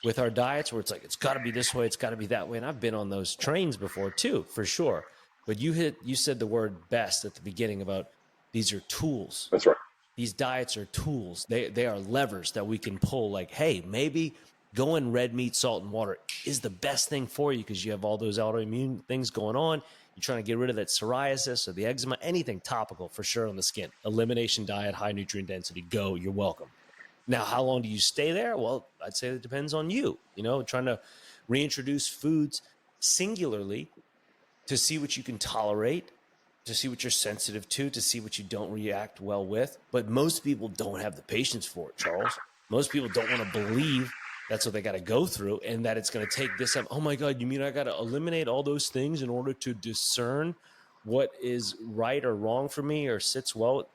[SPEAKER 1] with our diets where it's like, it's got to be this way, it's got to be that way. And I've been on those trains before too, for sure. But you said the word best at the beginning about these are tools.
[SPEAKER 2] That's right.
[SPEAKER 1] These diets are tools. They are levers that we can pull. Like, hey, maybe going red meat, salt, and water is the best thing for you because you have all those autoimmune things going on. You're trying to get rid of that psoriasis or the eczema, anything topical for sure on the skin. Elimination diet, high nutrient density, go, you're welcome. Now, how long do you stay there? Well, I'd say it depends on you, trying to reintroduce foods singularly to see what you can tolerate, to see what you're sensitive to see what you don't react well with. But most people don't have the patience for it, Charles. Most people don't want to believe that's what they got to go through and that it's going to take this up. Oh my God, you mean I got to eliminate all those things in order to discern what is right or wrong for me or sits well?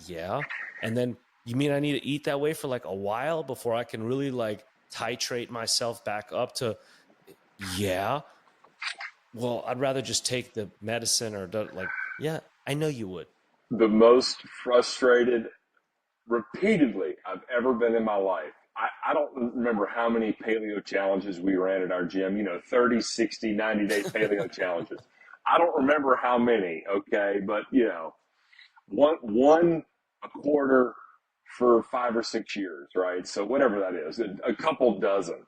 [SPEAKER 1] Yeah. And then you mean I need to eat that way for like a while before I can really like titrate myself back up to, yeah. Well, I'd rather just take the medicine or like, yeah, I know you would.
[SPEAKER 2] The most frustrated repeatedly I've ever been in my life. I don't remember how many paleo challenges we ran at our gym, 30, 60, 90-day paleo challenges. I don't remember how many, okay, but, one a quarter for 5 or 6 years, right? So whatever that is, a couple dozen.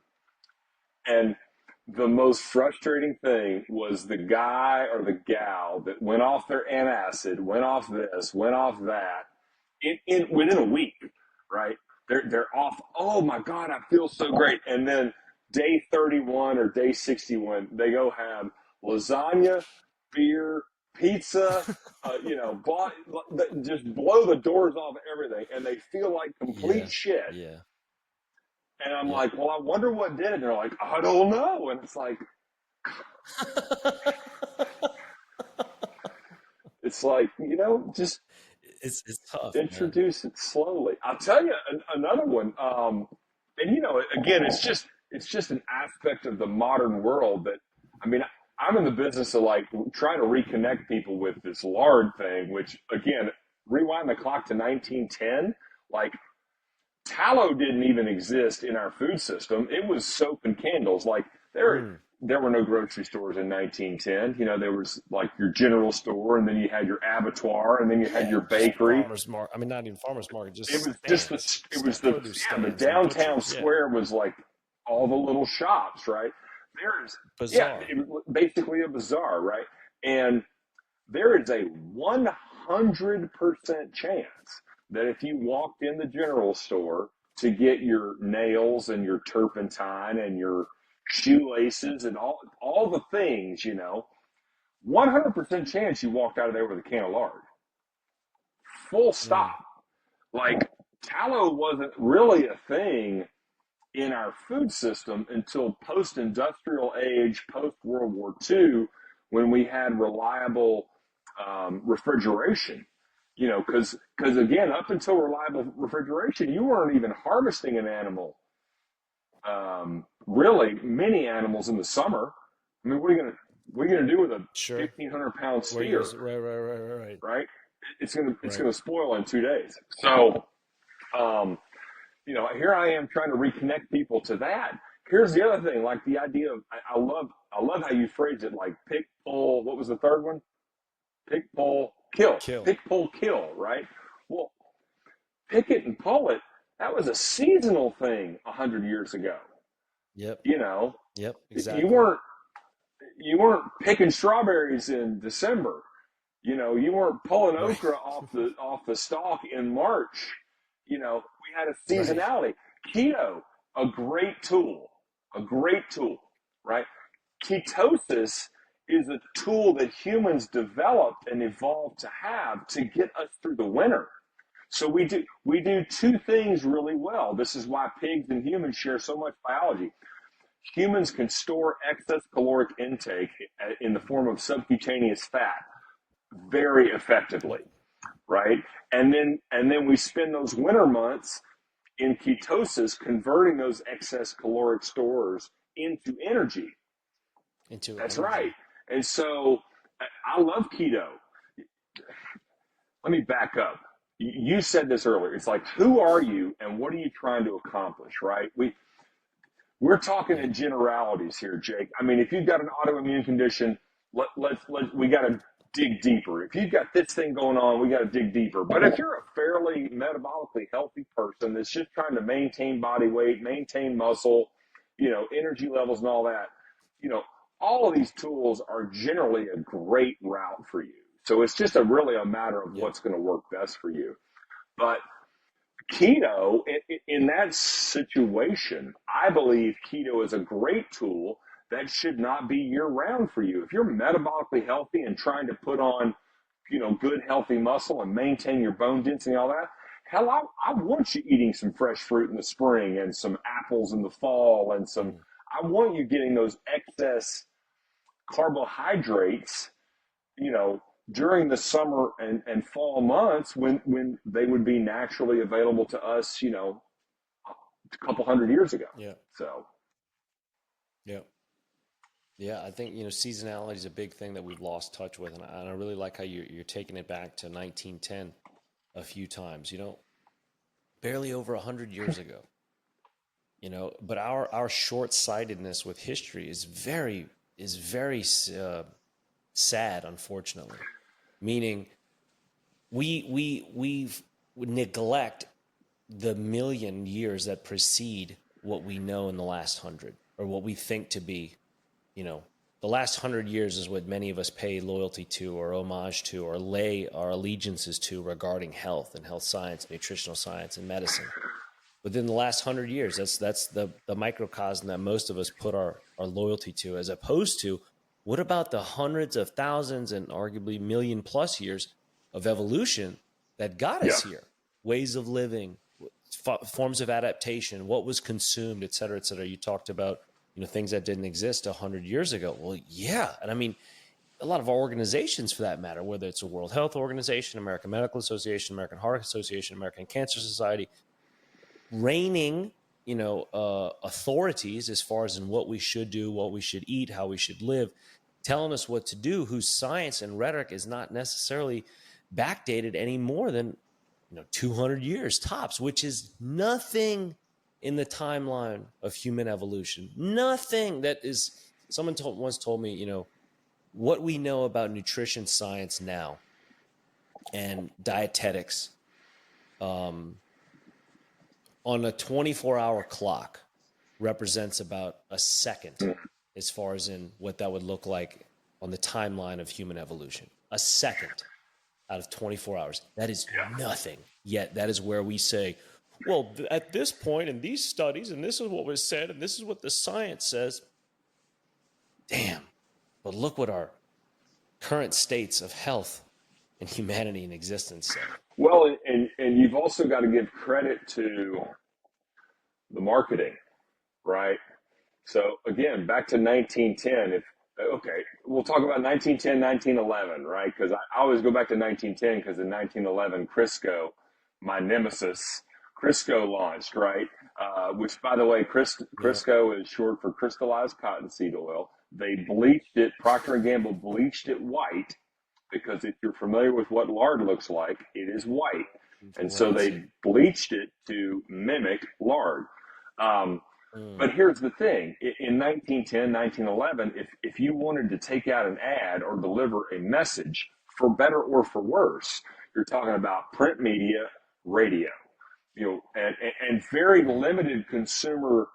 [SPEAKER 2] And the most frustrating thing was the guy or the gal that went off their antacid, went off this, went off that, within a week, right? They're off. Oh my God, I feel so great. And then day 31 or day 61, they go have lasagna, beer, pizza, just blow the doors off everything, and they feel like complete
[SPEAKER 1] Yeah.
[SPEAKER 2] shit.
[SPEAKER 1] Yeah.
[SPEAKER 2] And I'm
[SPEAKER 1] Yep.
[SPEAKER 2] like, well, I wonder what did. And they're like, I don't know. And it's like, just
[SPEAKER 1] It's tough, man.
[SPEAKER 2] introduce it slowly. I'll tell you another one. And again, it's just an aspect of the modern world that, I mean, I'm in the business of like trying to reconnect people with this lard thing, which again, rewind the clock to 1910, like tallow didn't even exist in our food system. It was soap and candles. Like
[SPEAKER 1] Mm.
[SPEAKER 2] there were no grocery stores in 1910. There was like your general store, and then you had your abattoir, and then you had
[SPEAKER 1] Yeah,
[SPEAKER 2] your
[SPEAKER 1] just
[SPEAKER 2] bakery.
[SPEAKER 1] farmers market. I mean, not even farmers market, just
[SPEAKER 2] It was just
[SPEAKER 1] stands, produce
[SPEAKER 2] the
[SPEAKER 1] stands and
[SPEAKER 2] downtown
[SPEAKER 1] butchers. Yeah,
[SPEAKER 2] square was like all the little shops, right? There's yeah,
[SPEAKER 1] bizarre.
[SPEAKER 2] it was basically a bazaar, right? And there is a 100% chance that if you walked in the general store to get your nails and your turpentine and your shoelaces and all the things, 100% chance you walked out of there with a can of lard. Full
[SPEAKER 1] Mm.
[SPEAKER 2] stop. Like tallow wasn't really a thing in our food system until post-industrial age, post-World War II, when we had reliable refrigeration. Because again, up until reliable refrigeration, you weren't even harvesting an animal, really many animals in the summer. I mean, what are you gonna do with a
[SPEAKER 1] Sure.
[SPEAKER 2] 1,500-pound
[SPEAKER 1] Where you
[SPEAKER 2] steer,
[SPEAKER 1] gonna? Right.
[SPEAKER 2] right? It's
[SPEAKER 1] Right.
[SPEAKER 2] gonna spoil in 2 days. So, um, here I am trying to reconnect people to that. Here's the other thing, like the idea of I love how you phrase it, like pick, pull. What was the third one? Pick, pull, kill.
[SPEAKER 1] Kill.
[SPEAKER 2] Pick, pull, kill. Right? Well, pick it and pull it. That was a seasonal thing 100 years ago.
[SPEAKER 1] Yep.
[SPEAKER 2] You know,
[SPEAKER 1] Yep.
[SPEAKER 2] you
[SPEAKER 1] Exactly.
[SPEAKER 2] weren't picking strawberries in December. You weren't pulling
[SPEAKER 1] Right.
[SPEAKER 2] okra off the stalk in March. We had a
[SPEAKER 1] Right.
[SPEAKER 2] seasonality. Keto, a great tool, right? Ketosis is a tool that humans developed and evolved to have to get us through the winter. So we do two things really well. This is why pigs and humans share so much biology. Humans can store excess caloric intake in the form of subcutaneous fat very effectively,
[SPEAKER 1] Yep.
[SPEAKER 2] right? And then we spend those winter months in ketosis, converting those excess caloric stores into energy.
[SPEAKER 1] Into
[SPEAKER 2] That's right.
[SPEAKER 1] energy.
[SPEAKER 2] And so I love keto. Let me back up. You said this earlier. It's like, who are you and what are you trying to accomplish, right? We're talking
[SPEAKER 1] Yeah.
[SPEAKER 2] in generalities here, Jake. I mean, if you've got an autoimmune condition, we got to dig deeper. If you've got this thing going on, we got to dig deeper. But if you're a fairly metabolically healthy person that's just trying to maintain body weight, maintain muscle, energy levels and all that, you know, all of these tools are generally a great route for you. So it's just really a matter of
[SPEAKER 1] Yep.
[SPEAKER 2] what's going to work best for you. But keto, in that situation, I believe keto is a great tool that should not be year round for you. If you're metabolically healthy and trying to put on, good healthy muscle and maintain your bone density and all that, hell, I want you eating some fresh fruit in the spring and some apples in the fall and
[SPEAKER 1] Mm.
[SPEAKER 2] I want you getting those excess carbohydrates, you know, during the summer and fall months when they would be naturally available to us, a couple hundred years ago.
[SPEAKER 1] Yeah.
[SPEAKER 2] So,
[SPEAKER 1] Yeah. Yeah. I think, seasonality is a big thing that we've lost touch with. And I really like how you're taking it back to 1910 a few times, barely over 100 years ago, but our short-sightedness with history is very sad, unfortunately, meaning we neglect the million years that precede what we know in the last 100 or what we think to be, the last 100 years is what many of us pay loyalty to or homage to or lay our allegiances to regarding health and health science, nutritional science and medicine. Within the last 100 years, that's the microcosm that most of us put our loyalty to, as opposed to What about the hundreds of thousands and arguably million plus years of evolution that got
[SPEAKER 2] Yeah.
[SPEAKER 1] us here? Ways of living, forms of adaptation, what was consumed, et cetera, et cetera. You talked about, things that didn't exist 100 years ago. Well, yeah. And I mean, a lot of our organizations for that matter, whether it's a World Health Organization, American Medical Association, American Heart Association, American Cancer Society, reigning, authorities as far as in what we should do, what we should eat, how we should live, telling us what to do, whose science and rhetoric is not necessarily backdated any more than 200 years tops, which is nothing in the timeline of human evolution. Nothing that is, someone once told me, what we know about nutrition science now and dietetics on a 24-hour clock represents about a second as far as in what that would look like on the timeline of human evolution. A second out of 24 hours. That is nothing. Yet that is where we say, well, at this point in these studies, and this is what was said, and this is what the science says. Damn. But look what our current states of health and humanity in existence say.
[SPEAKER 2] Well, and you've also got to give credit to the marketing, right? So again, back to 1910, we'll talk about 1910, 1911, right? Because I always go back to 1910 because in 1911, Crisco, my nemesis, Crisco launched, right? Which, by the way, Crisco is short for crystallized cottonseed oil. They bleached it, Procter & Gamble bleached it white because if you're familiar with what lard looks like, it is white. And so they bleached it to mimic lard. But here's the thing. In 1910, 1911, if you wanted to take out an ad or deliver a message, for better or for worse, you're talking about print media, radio, and very limited consumer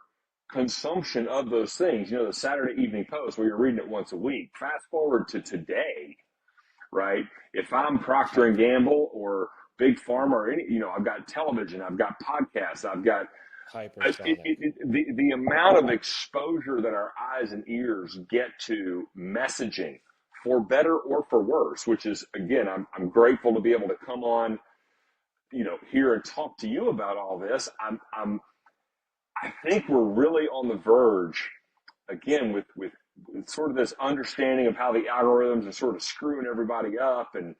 [SPEAKER 2] consumption of those things. The Saturday Evening Post, where you're reading it once a week. Fast forward to today, right? If I'm Procter & Gamble or Big Pharma or any, I've got television, I've got podcasts, I've got the amount of exposure that our eyes and ears get to messaging, for better or for worse, which is, again, I'm grateful to be able to come on, here and talk to you about all this. I think we're really on the verge, again, with sort of this understanding of how the algorithms are sort of screwing everybody up. And,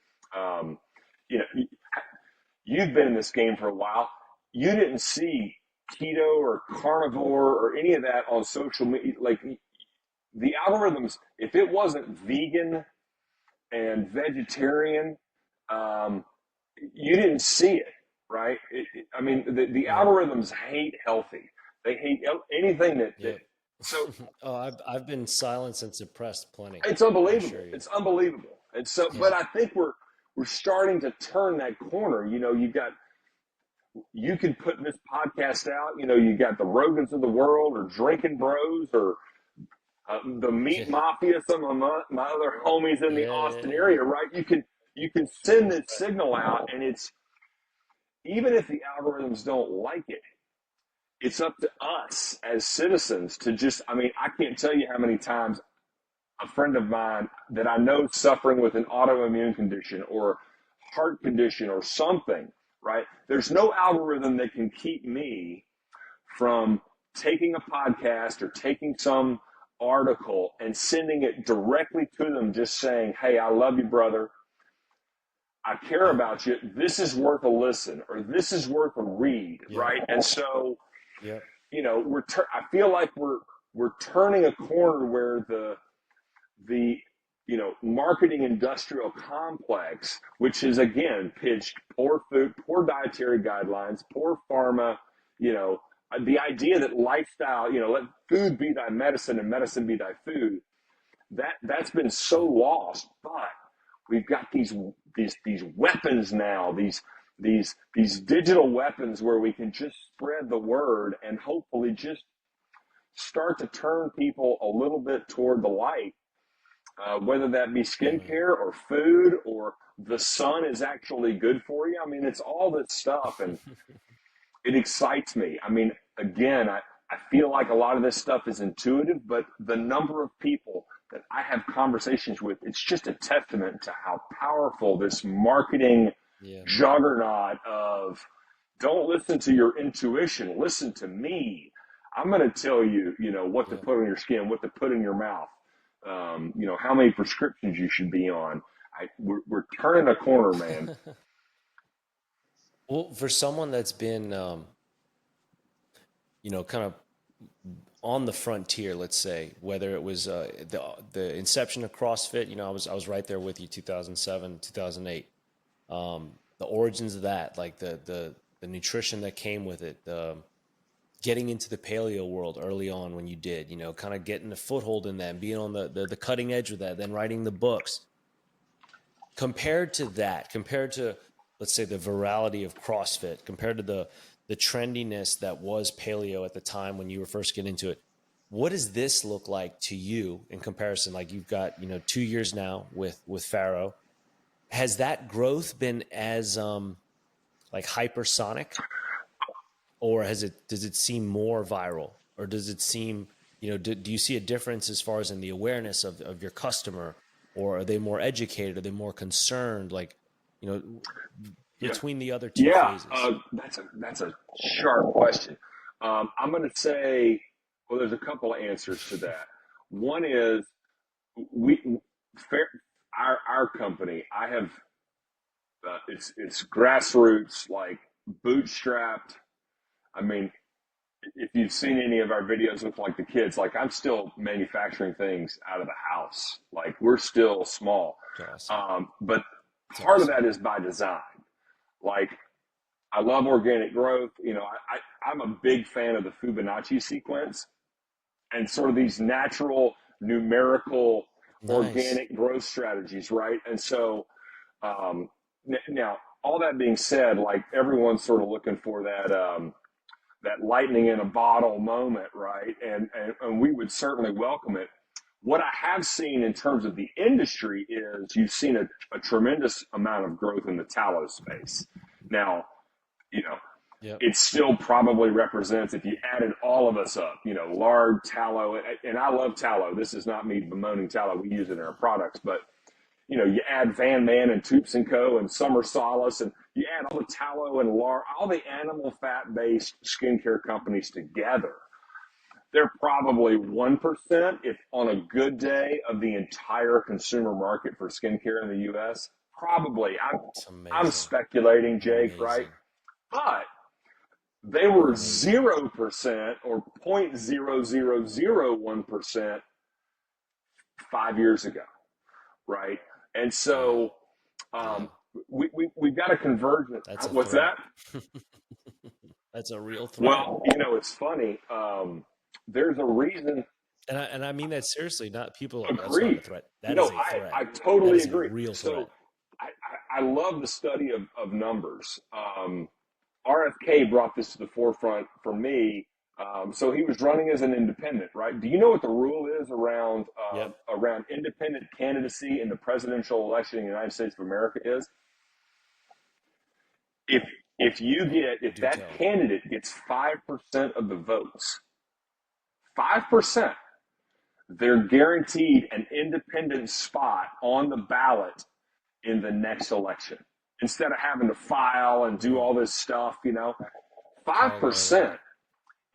[SPEAKER 2] you've been in this game for a while. You didn't see keto or carnivore or any of that on social media. Like the algorithms, if it wasn't vegan and vegetarian, you didn't see it, right? The algorithms hate healthy. They hate anything that so.
[SPEAKER 1] I've been silenced and suppressed plenty.
[SPEAKER 2] It's unbelievable. It's unbelievable. And so, but I think we're starting to turn that corner. You can put this podcast out. You got the Rogans of the world, or Drinking Bros, or the Meat Mafia. Some of my other homies in the Austin area, right? You can send this signal out, and it's, even if the algorithms don't like it, it's up to us as citizens to just, I can't tell you how many times a friend of mine that I know suffering with an autoimmune condition or heart condition or something, right? There's no algorithm that can keep me from taking a podcast or taking some article and sending it directly to them, just saying, hey, I love you, brother. I care about you. This is worth a listen, or this is worth a read, right? And so, I feel like we're turning a corner where the marketing industrial complex, which is again pitched poor food, poor dietary guidelines, poor pharma, the idea that lifestyle, let food be thy medicine and medicine be thy food. That's been so lost, but we've got these weapons now, these digital weapons where we can just spread the word and hopefully just start to turn people a little bit toward the light, whether that be skincare or food or the sun is actually good for you. It's all this stuff, and it excites me. Again, I feel like a lot of this stuff is intuitive, but the number of people that I have conversations with, it's just a testament to how powerful this marketing
[SPEAKER 1] Yeah.
[SPEAKER 2] juggernaut of don't listen to your intuition, listen to me. I'm going to tell you, what to
[SPEAKER 1] Yeah.
[SPEAKER 2] put on your skin, what to put in your mouth, how many prescriptions you should be on. We're turning a corner, man.
[SPEAKER 1] Well, for someone that's been, kind of on the frontier, let's say, whether it was the inception of CrossFit, I was right there with you, 2007, 2008. The origins of that, like the nutrition that came with it, getting into the paleo world early on when you did, kind of getting a foothold in that, and being on the cutting edge with that, then writing the books. Compared to, let's say, the virality of CrossFit, compared to the trendiness that was paleo at the time when you were first getting into it, what does this look like to you in comparison? Like, you've got, 2 years now with Pharaoh. Has that growth been as like hypersonic, or does it seem more viral, or does it seem, do you see a difference as far as in the awareness of your customer, or are they more educated? Are they more concerned? Like, you know,
[SPEAKER 2] Yeah.
[SPEAKER 1] between the other two
[SPEAKER 2] Yeah,
[SPEAKER 1] phases?
[SPEAKER 2] that's a sharp question. I'm going to say, well, there's a couple of answers to that. One is we fair, our company. I have it's grassroots, like bootstrapped. I mean, if you've seen any of our videos with like the kids, like I'm still manufacturing things out of the house. Like we're still small,
[SPEAKER 1] It's awesome.
[SPEAKER 2] but
[SPEAKER 1] It's
[SPEAKER 2] part of
[SPEAKER 1] awesome.
[SPEAKER 2] that is by design. Like I love organic growth. I'm a big fan of the Fibonacci sequence and sort of these natural numerical
[SPEAKER 1] Nice.
[SPEAKER 2] organic growth strategies, right? And so um, now, all that being said, like everyone's sort of looking for that lightning in a bottle moment, right? And we would certainly welcome it. What I have seen in terms of the industry is you've seen a tremendous amount of growth in the tallow space. Now, you know,
[SPEAKER 1] Yep.
[SPEAKER 2] it still probably represents, if you added all of us up, lard, tallow, and I love tallow. This is not me bemoaning tallow. We use it in our products, but you add Van Man and Toops and Co. and Summer Solace, and you add all the tallow and lard, all the animal fat-based skincare companies together. They're probably 1%, if on a good day, of the entire consumer market for skincare in the U.S. Probably.
[SPEAKER 1] It's
[SPEAKER 2] I'm
[SPEAKER 1] amazing.
[SPEAKER 2] speculating, Jake, right?
[SPEAKER 1] Amazing.
[SPEAKER 2] But they were
[SPEAKER 1] Amazing.
[SPEAKER 2] 0% or 0.0001% 5 years ago, right? And
[SPEAKER 1] Yeah.
[SPEAKER 2] so
[SPEAKER 1] Yeah.
[SPEAKER 2] um, we've got a conversion.
[SPEAKER 1] That's a
[SPEAKER 2] What's
[SPEAKER 1] threat.
[SPEAKER 2] that?
[SPEAKER 1] That's a real threat.
[SPEAKER 2] Well, it's funny. There's a reason.
[SPEAKER 1] And I mean that seriously. Not people like, that's not a
[SPEAKER 2] Agreed.
[SPEAKER 1] threat. That
[SPEAKER 2] No,
[SPEAKER 1] is a threat.
[SPEAKER 2] I
[SPEAKER 1] That
[SPEAKER 2] totally
[SPEAKER 1] is a
[SPEAKER 2] agree.
[SPEAKER 1] real
[SPEAKER 2] So
[SPEAKER 1] threat.
[SPEAKER 2] I love the study of numbers. RFK brought this to the forefront for me. So he was running as an independent, right? Do you know what the rule is
[SPEAKER 1] Yep.
[SPEAKER 2] around independent candidacy in the presidential election in the United States of America is? If if
[SPEAKER 1] Do
[SPEAKER 2] that
[SPEAKER 1] tell.
[SPEAKER 2] candidate gets 5% of the votes, 5%, they're guaranteed an independent spot on the ballot in the next election. Instead of having to file and do all this stuff,
[SPEAKER 1] All that.
[SPEAKER 2] 5%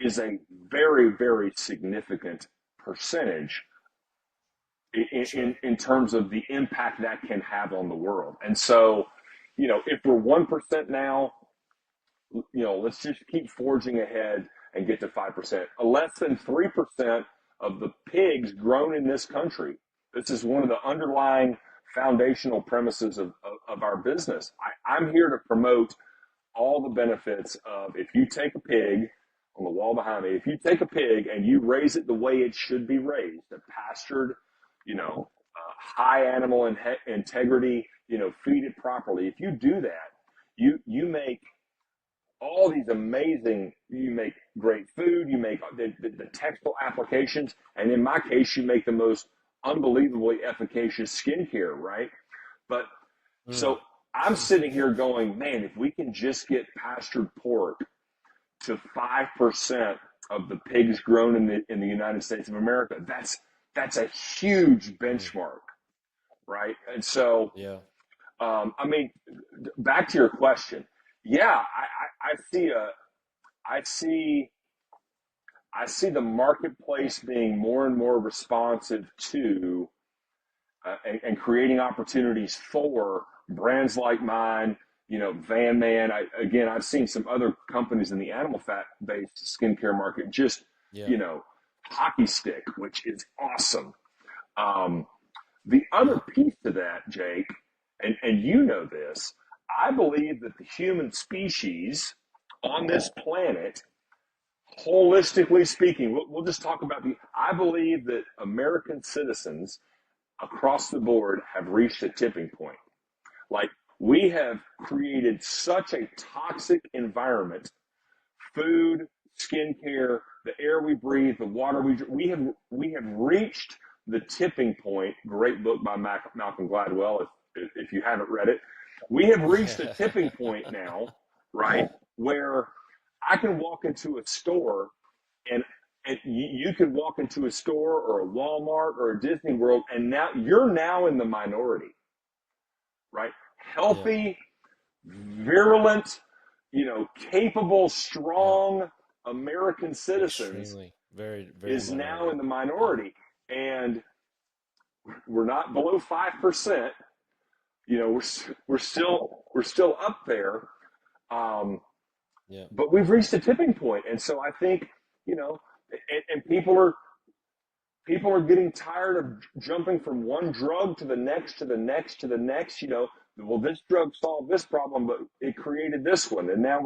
[SPEAKER 2] is a very, very significant percentage
[SPEAKER 1] Sure.
[SPEAKER 2] in terms of the impact that can have on the world. And so, if we're 1% now, let's just keep forging ahead and get to 5%. Less than 3% of the pigs grown in this country. This is one of the underlying foundational premises of our business. I'm here to promote all the benefits of, if you take a pig, on the wall behind me, if you take a pig and you raise it the way it should be raised, a pastured, high animal integrity, feed it properly. If you do that, you make all these you make great food, you make the textile applications, and in my case, you make the most unbelievably efficacious skincare, right? But
[SPEAKER 1] Mm.
[SPEAKER 2] so I'm sitting here going, man, if we can just get pastured pork to 5% of the pigs grown in the United States of America, that's a huge benchmark, right? And so,
[SPEAKER 1] Yeah.
[SPEAKER 2] I mean, back to your question. Yeah, I see I see, I see the marketplace being more and more responsive to and creating opportunities for brands like mine. You know, Van Man. Again, I've seen some other companies in the animal fat based skincare market just,
[SPEAKER 1] Yeah.
[SPEAKER 2] you know, hockey stick, which is awesome. Um, the other piece to that, Jake, and you know this, I believe that the human species on this planet, holistically speaking, we'll just talk about I believe that American citizens across the board have reached a tipping point. Like, we have created such a toxic environment, food, skincare, the air we breathe, the water we drink. We have reached the tipping point. Great book by Malcolm Gladwell. If you haven't read it, we have reached a tipping point now, right, where I can walk into a store and you could walk into a store or a Walmart or a Disney World, and now you're now in the minority, right?
[SPEAKER 1] Yeah.
[SPEAKER 2] Healthy, virulent, capable,
[SPEAKER 1] Yeah.
[SPEAKER 2] strong American citizens
[SPEAKER 1] Extremely. Very, very
[SPEAKER 2] is now
[SPEAKER 1] minority.
[SPEAKER 2] in the
[SPEAKER 1] Yeah.
[SPEAKER 2] minority, and we're not below 5%. We're still up there, um,
[SPEAKER 1] Yeah.
[SPEAKER 2] but we've reached a tipping point, and so I think you know, and people are getting tired of jumping from one drug to the next to the next to the next. Well, this drug solved this problem, but it created this one, and now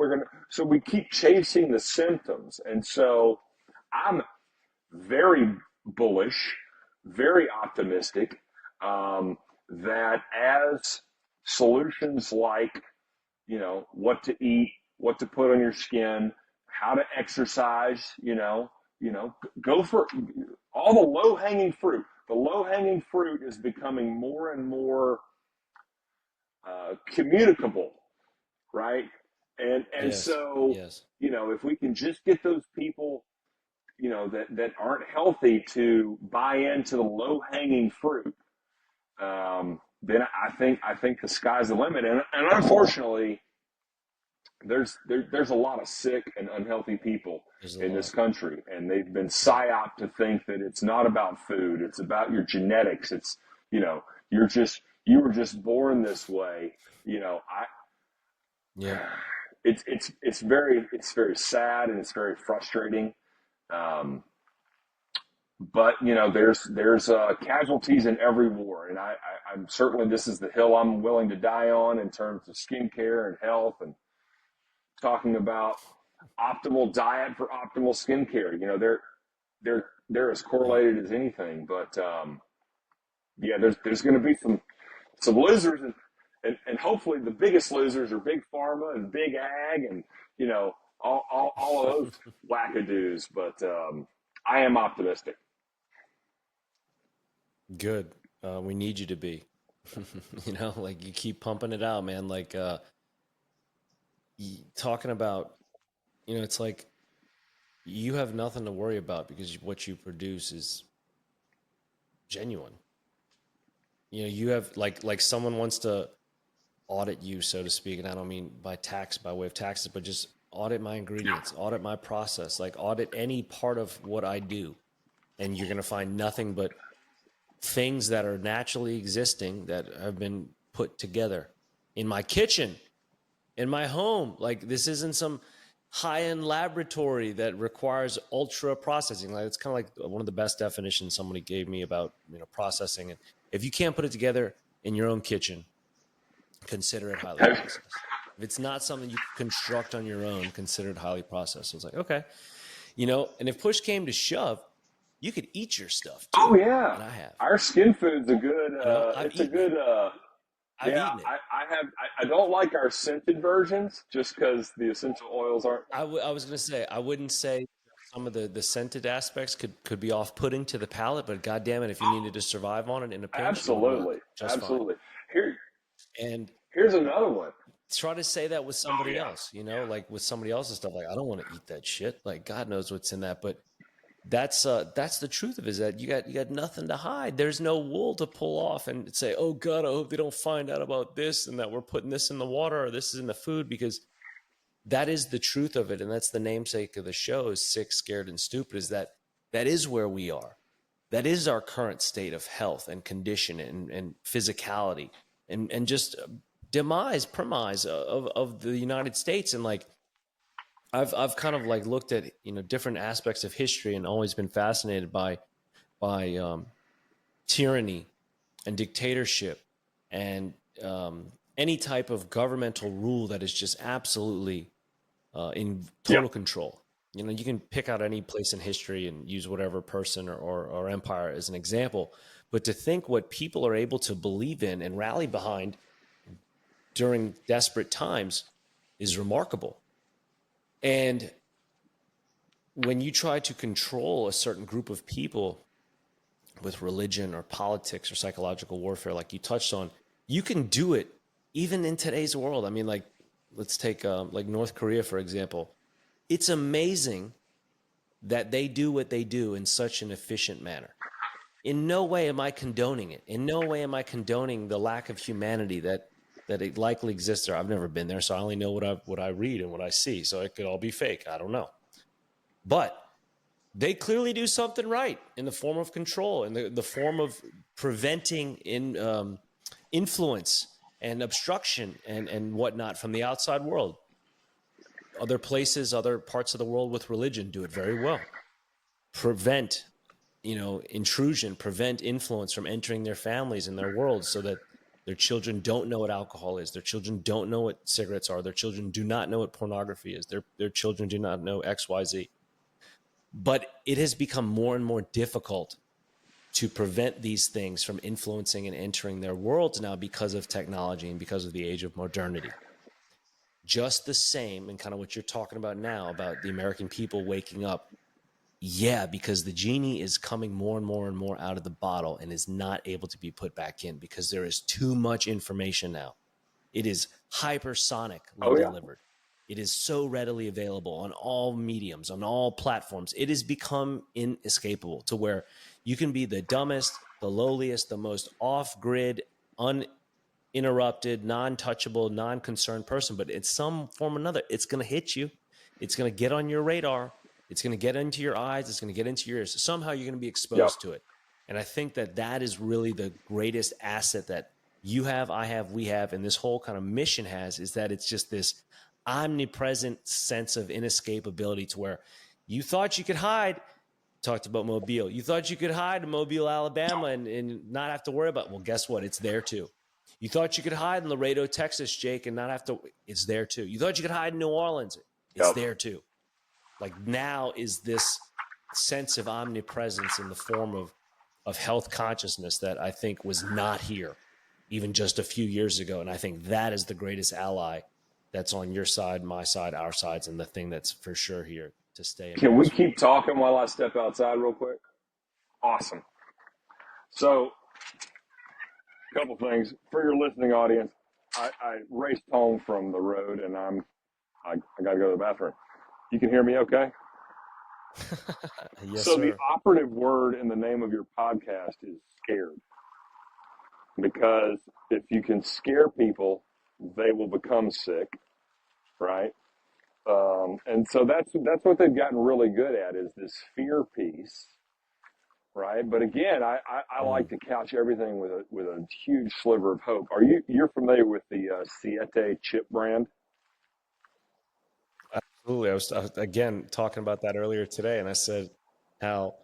[SPEAKER 2] so we keep chasing the symptoms. And so I'm very bullish, very optimistic, that as solutions like, what to eat, what to put on your skin, how to exercise, go for all the low hanging fruit. The low hanging fruit is becoming more and more communicable, right? And
[SPEAKER 1] Yes.
[SPEAKER 2] so,
[SPEAKER 1] Yes.
[SPEAKER 2] if we can just get those people, that aren't healthy to buy into the low hanging fruit, then I think the sky's the limit. And unfortunately, there's a lot of sick and unhealthy people
[SPEAKER 1] There's a
[SPEAKER 2] in this
[SPEAKER 1] lot.
[SPEAKER 2] country, and they've been
[SPEAKER 1] Yeah.
[SPEAKER 2] psyoped to think that it's not about food, it's about your genetics. It's you were just born this way. I
[SPEAKER 1] Yeah.
[SPEAKER 2] it's very sad, and it's very frustrating. Um, but there's casualties in every war, and I'm certainly, this is the hill I'm willing to die on in terms of skincare and health, and talking about optimal diet for optimal skincare. They're as
[SPEAKER 1] Yeah.
[SPEAKER 2] correlated as anything. But yeah, there's going to be some losers, and hopefully the biggest losers are big pharma and big ag, and all of those wackadoos. But I am optimistic.
[SPEAKER 1] Good. We need you to be. Like you keep pumping it out, man. Like talking about, it's like you have nothing to worry about because what you produce is genuine. You have like someone wants to audit you, so to speak, and I don't mean by way of taxes, but just audit my ingredients, audit my process, like audit any part of what I do, and you're gonna find nothing but things that are naturally existing that have been put together in my kitchen, in my home. Like this isn't some high-end laboratory that requires ultra processing. Like it's kind of like one of the best definitions somebody gave me about processing. And if you can't put it together in your own kitchen, consider it highly processed. If it's not something you can construct on your own, consider it highly processed. So it's like, okay, and if push came to shove, you could eat your stuff
[SPEAKER 2] Oh
[SPEAKER 1] too.
[SPEAKER 2] yeah,
[SPEAKER 1] And I have,
[SPEAKER 2] our skin food's a good.
[SPEAKER 1] I've
[SPEAKER 2] It's a
[SPEAKER 1] eaten it.
[SPEAKER 2] good.
[SPEAKER 1] I've
[SPEAKER 2] Yeah,
[SPEAKER 1] eaten it.
[SPEAKER 2] I have. I don't like our scented versions just because the essential oils aren't.
[SPEAKER 1] I was going to say, I wouldn't say some of the scented aspects could be off-putting to the palate, but God damn it, if you needed to survive on it in a pinch, it would
[SPEAKER 2] Absolutely,
[SPEAKER 1] work just fine.
[SPEAKER 2] absolutely. Here,
[SPEAKER 1] And
[SPEAKER 2] here's another one.
[SPEAKER 1] try to say that with
[SPEAKER 2] Oh
[SPEAKER 1] somebody
[SPEAKER 2] yeah,
[SPEAKER 1] else, like with somebody else's stuff. Like, I don't want to eat that shit. Like, God knows what's in that, but that's the truth of it, is that you got nothing to hide. There's no wool to pull off and say, oh God, I hope they don't find out about this and that we're putting this in the water or this is in the food, because that is the truth of it. And that's the namesake of the show, is Sick, Scared, and Stupid, is that is where we are. That is our current state of health and condition and physicality and just premise of the United States. And like, I've kind of like looked at, different aspects of history and always been fascinated by tyranny and dictatorship and any type of governmental rule that is just absolutely in total control. You can pick out any place in history and use whatever person or empire as an example, but to think what people are able to believe in and rally behind during desperate times is remarkable. And when you try to control a certain group of people with religion or politics or psychological warfare, like you touched on, you can do it even in today's world. I mean, like, let's take like North Korea, for example. It's amazing that they do what they do in such an efficient manner. In no way am I condoning it. In no way am I condoning the lack of humanity that it likely exists there. I've never been there, so I only know what I read and what I see. So it could all be fake. I don't know. But they clearly do something right in the form of control, in the form of preventing influence and obstruction and whatnot from the outside world. Other places, other parts of the world with religion do it very well. Prevent, intrusion, prevent influence from entering their families and their worlds, so that their children don't know what alcohol is. Their children don't know what cigarettes are. Their children do not know what pornography is. Their children do not know X, Y, Z. But it has become more and more difficult to prevent these things from influencing and entering their worlds now because of technology and because of the age of modernity. Just the same, and kind of what you're talking about now, about the American people waking up. Yeah, because the genie is coming more and more and more out of the bottle and is not able to be put back in because there is too much information now. It is hypersonically delivered. It is so readily available on all mediums, on all platforms. It has become inescapable to where you can be the dumbest, the lowliest, the most off-grid, uninterrupted, non-touchable, non-concerned person, but in some form or another, it's going to hit you. It's going to get on your radar. It's going to get into your eyes. It's going to get into your ears. So somehow you're going to be exposed to it. And I think that is really the greatest asset that you have, I have, we have, and this whole kind of mission has, is that it's just this omnipresent sense of inescapability to where you thought you could hide. Talked about Mobile. You thought you could hide in Mobile, Alabama and not have to worry about, well, guess what? It's there too. You thought you could hide in Laredo, Texas, Jake, and not have to, it's there too. You thought you could hide in New Orleans. It's there too. Like, now is this sense of omnipresence in the form of health consciousness that I think was not here even just a few years ago. And I think that is the greatest ally that's on your side, my side, our sides, and the thing that's for sure here to stay.
[SPEAKER 2] Can we keep talking while I step outside real quick? Awesome. So, a couple things for your listening audience. I raced home from the road and I got to go to the bathroom. You can hear me okay?
[SPEAKER 1] Yes,
[SPEAKER 2] so
[SPEAKER 1] sir.
[SPEAKER 2] The operative word in the name of your podcast is scared. Because if you can scare people, they will become sick, right? And so that's what they've gotten really good at, is this fear piece, right? But again, I like to couch everything with a huge sliver of hope. You're familiar with the Siete chip brand?
[SPEAKER 1] Absolutely. I was again talking about that earlier today, and I said how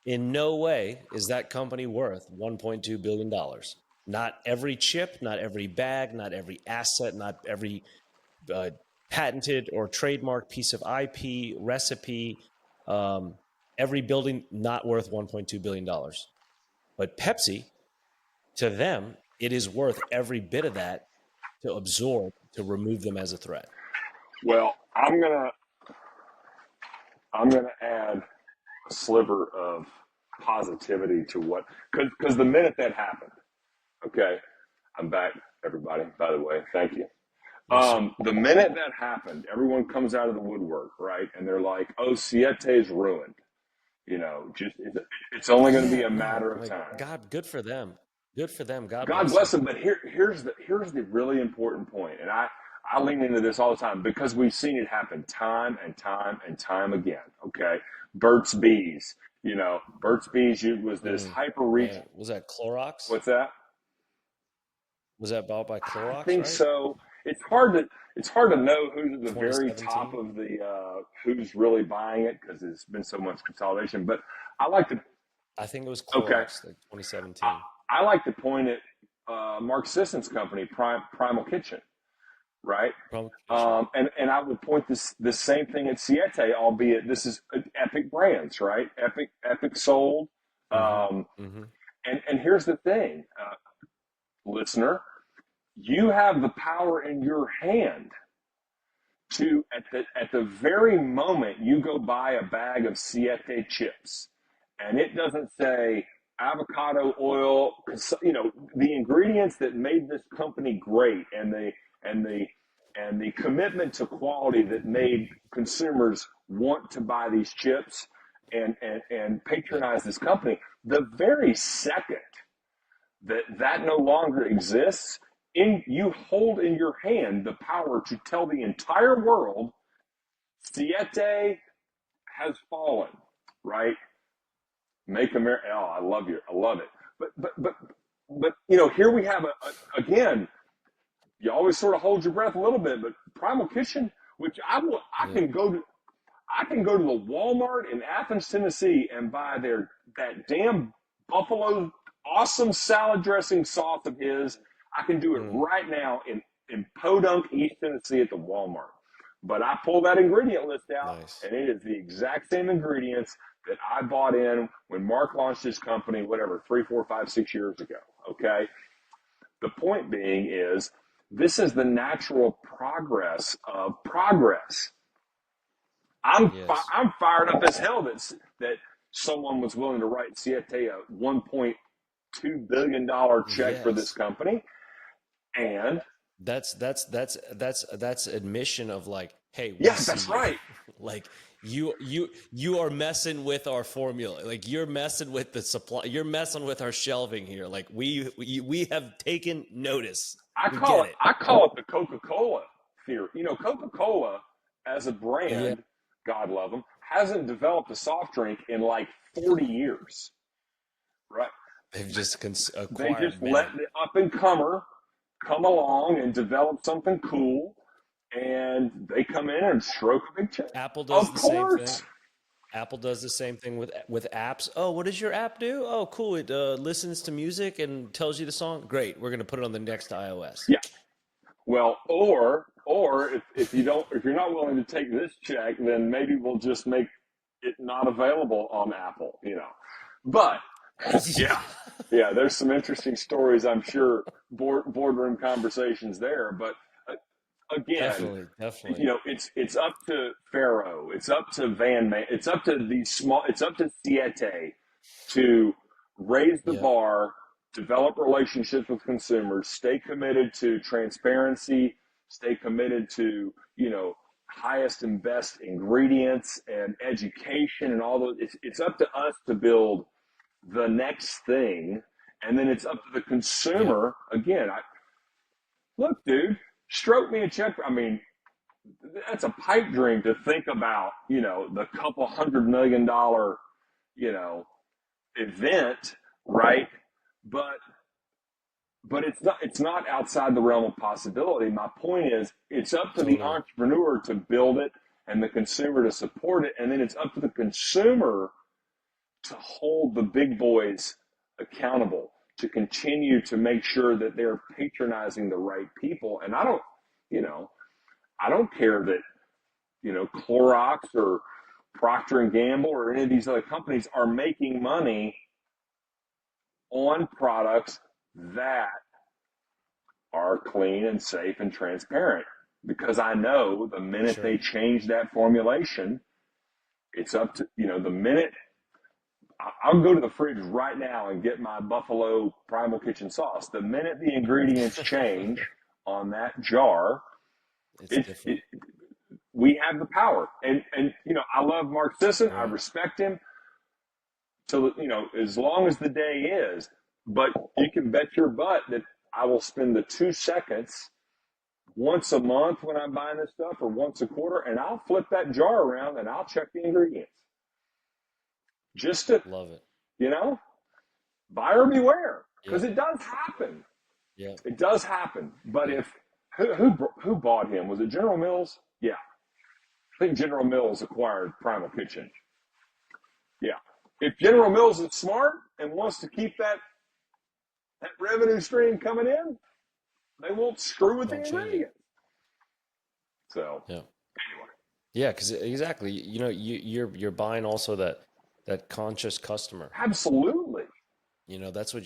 [SPEAKER 1] in no way is that company worth $1.2 billion. Not every chip, not every bag, not every asset, not every patented or trademark piece of IP, recipe, every building not worth $1.2 billion. But Pepsi, to them, it is worth every bit of that to absorb, to remove them as a threat.
[SPEAKER 2] Well, I'm gonna add a sliver of positivity to what, because the minute that happened, okay, I'm back, everybody, by the way, thank you. The minute that happened, everyone comes out of the woodwork, right? And they're like, oh, Siete's ruined. Just it's only going to be
[SPEAKER 1] Yeah,
[SPEAKER 2] a
[SPEAKER 1] no,
[SPEAKER 2] matter of
[SPEAKER 1] like
[SPEAKER 2] time.
[SPEAKER 1] God, good for them. Good for them. God
[SPEAKER 2] God
[SPEAKER 1] bless
[SPEAKER 2] bless
[SPEAKER 1] them.
[SPEAKER 2] them. But here's the really important point, and I lean into this all the time because we've seen it happen time and time and time again. Okay, Burt's Bees. Burt's Bees was this hyper reach.
[SPEAKER 1] Yeah. Was that Clorox?
[SPEAKER 2] What's that?
[SPEAKER 1] Was that bought by
[SPEAKER 2] I
[SPEAKER 1] Clorox,
[SPEAKER 2] think
[SPEAKER 1] right?
[SPEAKER 2] so. It's hard to know who's at the very top
[SPEAKER 1] 2017?
[SPEAKER 2] of the who's really buying it because there's been so much consolidation. But I like to
[SPEAKER 1] I think it was
[SPEAKER 2] okay,
[SPEAKER 1] Clorox, like 2017.
[SPEAKER 2] I like to point at Mark Sisson's company, Primal Kitchen, right?
[SPEAKER 1] Provocation.
[SPEAKER 2] And I would point this same thing at Siete, albeit this is Epic Brands, right? Epic sold.
[SPEAKER 1] Mm-hmm.
[SPEAKER 2] Um,
[SPEAKER 1] Mm-hmm.
[SPEAKER 2] and here's the thing, listener, you have the power in your hand to at the very moment you go buy a bag of Siete chips, and it doesn't say avocado oil, the ingredients that made this company great, and the and the commitment to quality that made consumers want to buy these chips and
[SPEAKER 1] Yeah.
[SPEAKER 2] patronize this company. The very second that no longer exists, you hold in your hand the power to tell the entire world Siete has fallen, right? Make America. Oh, I love it. But here we have again. You always sort of hold your breath a little bit, but Primal Kitchen, which I
[SPEAKER 1] Yeah.
[SPEAKER 2] can go to. I can go to the Walmart in Athens, Tennessee, and buy that damn Buffalo awesome salad dressing sauce of his. I can do it
[SPEAKER 1] Mm,
[SPEAKER 2] right now in Podunk, East Tennessee at the Walmart. But I pull that ingredient list out,
[SPEAKER 1] nice.
[SPEAKER 2] and it is the exact same ingredients that I bought in when Mark launched his company, whatever, 3, 4, 5, 6 years ago. Okay. The point being is this is the natural progress of progress.
[SPEAKER 1] Yes.
[SPEAKER 2] I'm fired up as hell that someone was willing to write Siete a $1.2 billion check for this
[SPEAKER 1] Yes.
[SPEAKER 2] company, and
[SPEAKER 1] That's admission of like, hey, we
[SPEAKER 2] yeah,
[SPEAKER 1] see
[SPEAKER 2] that's
[SPEAKER 1] you.
[SPEAKER 2] right.
[SPEAKER 1] Like you are messing with our formula. Like you're messing with the supply. You're messing with our shelving here. Like we have taken notice. We get it.
[SPEAKER 2] I call it the Coca-Cola theory. Coca-Cola as a
[SPEAKER 1] Yeah.
[SPEAKER 2] brand, God love them, hasn't developed a soft drink in like 40 years, right?
[SPEAKER 1] They've just
[SPEAKER 2] They just
[SPEAKER 1] acquired
[SPEAKER 2] let
[SPEAKER 1] many.
[SPEAKER 2] the up and comer come along and develop something cool, and they come in and stroke a big check.
[SPEAKER 1] Apple does
[SPEAKER 2] Of
[SPEAKER 1] the same thing.
[SPEAKER 2] course.
[SPEAKER 1] Apple does the same thing with apps. Oh, what does your app do? Oh, cool. It listens to music and tells you the song. Great. We're gonna put it on the next iOS.
[SPEAKER 2] Yeah. Well, or if you're not willing to take this check, then maybe we'll just make it not available on Apple. But yeah, yeah, there's some interesting stories, I'm sure, boardroom conversations there. But again,
[SPEAKER 1] Definitely, definitely.
[SPEAKER 2] it's up to Faro, it's up to it's up to it's up to Siete to raise the
[SPEAKER 1] Yeah.
[SPEAKER 2] bar, develop relationships with consumers, stay committed to transparency, stay committed to highest and best ingredients and education and all those. It's up to us to build the next thing, and then it's up to the
[SPEAKER 1] Yep.
[SPEAKER 2] consumer. Again, look, dude, stroke me a check. I mean, that's a pipe dream to think about. The couple $100 million, you know, event, right? But it's not outside the realm of possibility. My point is, it's up to the
[SPEAKER 1] Totally.
[SPEAKER 2] entrepreneur to build it and the consumer to support it, and then it's up to the consumer to hold the big boys accountable, to continue to make sure that they're patronizing the right people. And you know, I don't care that Clorox or Procter and Gamble or any of these other companies are making money on products that are clean and safe and transparent. Because I know the minute
[SPEAKER 1] Sure.
[SPEAKER 2] they change that formulation, it's up to, the minute I'll go to the fridge right now and get my Buffalo Primal Kitchen sauce. The minute the ingredients change on that jar,
[SPEAKER 1] It's
[SPEAKER 2] it,
[SPEAKER 1] different.
[SPEAKER 2] it we have the power. And I love Mark Sisson. I
[SPEAKER 1] Right.
[SPEAKER 2] respect him. So, as long as the day is, but you can bet your butt that I will spend the 2 seconds once a month when I'm buying this stuff or once a quarter, and I'll flip that jar around and I'll check the ingredients just to,
[SPEAKER 1] Love it.
[SPEAKER 2] you know, buyer beware, because
[SPEAKER 1] Yep.
[SPEAKER 2] it does happen.
[SPEAKER 1] Yep.
[SPEAKER 2] It does happen. But
[SPEAKER 1] Yep.
[SPEAKER 2] if who bought him? Was it General Mills? Yeah, I think General Mills acquired Primal Kitchen. Yeah. If General Mills is smart and wants to keep that revenue stream coming in, they won't screw with the
[SPEAKER 1] Don't change it.
[SPEAKER 2] ingredients. So
[SPEAKER 1] Yeah.
[SPEAKER 2] anyway,
[SPEAKER 1] Yeah, because exactly, you're buying also that conscious customer.
[SPEAKER 2] absolutely.
[SPEAKER 1] That's what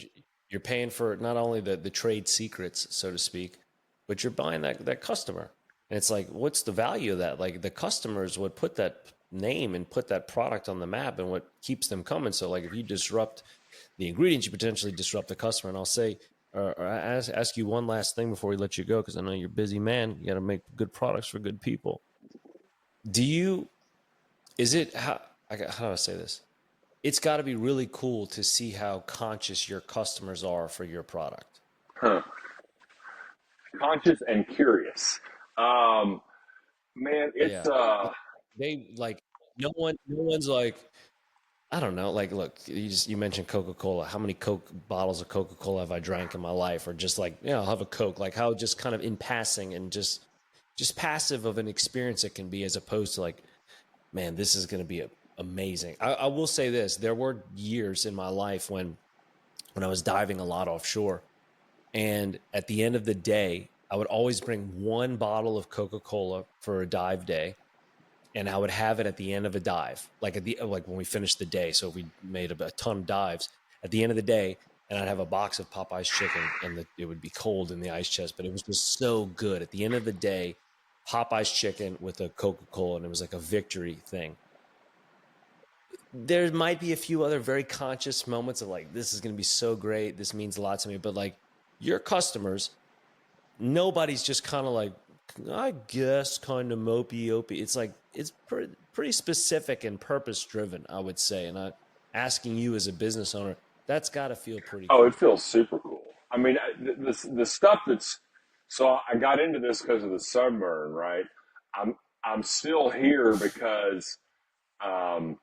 [SPEAKER 1] you're paying for, not only the trade secrets, so to speak, but you're buying that customer. And it's like, what's the value of that? Like the customers would put that name and put that product on the map and what keeps them coming. So like if you disrupt the ingredients, you potentially disrupt the customer. And I'll say, or ask you one last thing before we let you go, because I know you're a busy man. You got to make good products for good people. Do you, is it, how do I say this? It's got to be really cool to see how conscious your customers are for your product.
[SPEAKER 2] Huh. Conscious and curious. Man, it's
[SPEAKER 1] Yeah. They like, no one's like, I don't know. Like, look, you mentioned Coca-Cola. How many Coke bottles of Coca-Cola have I drank in my life? Or just like, I'll have a Coke. Like how just kind of in passing and just passive of an experience it can be, as opposed to like, man, this is going to be amazing. I will say this. There were years in my life when I was diving a lot offshore. And at the end of the day, I would always bring one bottle of Coca-Cola for a dive day. And I would have it at the end of a dive, like when we finished the day. So if we made a ton of dives at the end of the day, and I'd have a box of Popeye's chicken, and it would be cold in the ice chest, but it was just so good. At the end of the day, Popeye's chicken with a Coca-Cola, and it was like a victory thing. There might be a few other very conscious moments of like, this is going to be so great. This means a lot to me. But like your customers, nobody's just kind of like, I guess, kind of mopey. It's like, it's pretty specific and purpose driven, I would say. And asking you as a business owner, that's got to feel pretty
[SPEAKER 2] Oh, it
[SPEAKER 1] cool.
[SPEAKER 2] feels super cool. I mean, the stuff that's so I got into this because of the sunburn, right? I'm I'm still here because um,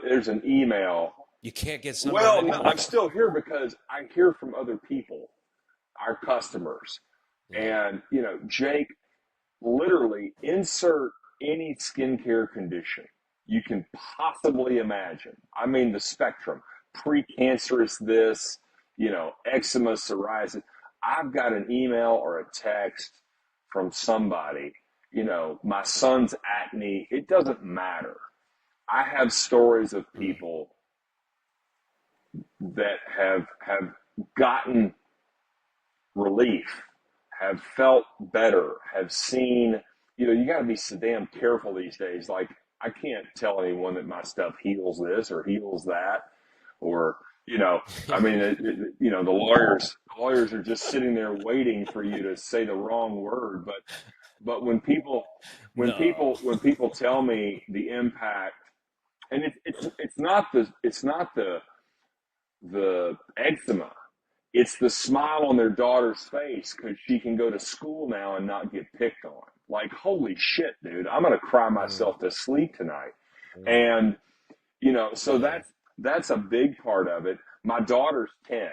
[SPEAKER 2] there's an email.
[SPEAKER 1] You can't get sunburned
[SPEAKER 2] Well, no,
[SPEAKER 1] anymore?
[SPEAKER 2] I'm still here because I hear from other people, our customers,
[SPEAKER 1] Yeah.
[SPEAKER 2] and Jake, literally insert any skincare condition you can possibly imagine. I mean, the spectrum, precancerous, this, eczema, psoriasis. I've got an email or a text from somebody, my son's acne. It doesn't matter. I have stories of
[SPEAKER 1] Mm.
[SPEAKER 2] people that have gotten relief, have felt better, have seen, you got to be so damn careful these days. Like, I can't tell anyone that my stuff heals this or heals that, or, I mean, the lawyers are just sitting there waiting for you to say the wrong word. But
[SPEAKER 1] No.
[SPEAKER 2] when people tell me the impact, and it's not the eczema. It's the smile on their daughter's face because she can go to school now and not get picked on. Like, holy shit, dude, I'm gonna cry
[SPEAKER 1] Mm.
[SPEAKER 2] myself to sleep tonight.
[SPEAKER 1] Mm.
[SPEAKER 2] And so
[SPEAKER 1] Yeah.
[SPEAKER 2] that's a big part of it. My daughter's 10.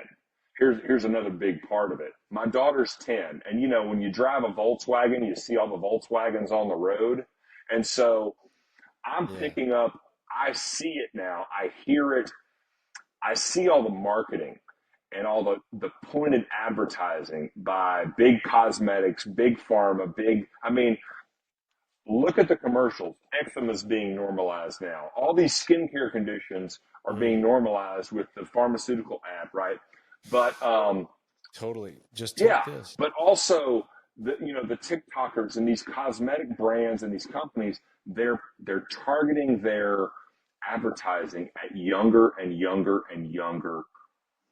[SPEAKER 2] Here's another big part of it. My daughter's 10, and when you drive a Volkswagen, you see all the Volkswagens on the road, and so I'm
[SPEAKER 1] Yeah.
[SPEAKER 2] picking up. I see it now. I hear it. I see all the marketing and all the pointed advertising by big cosmetics, big pharma, I mean, look at the commercials. Eczema is being normalized now. All these skincare conditions are
[SPEAKER 1] Mm.
[SPEAKER 2] being normalized with the pharmaceutical ad, right? But
[SPEAKER 1] Totally. Just take
[SPEAKER 2] yeah,
[SPEAKER 1] this.
[SPEAKER 2] but also the TikTokers and these cosmetic brands and these companies, they're targeting their advertising at younger and younger and younger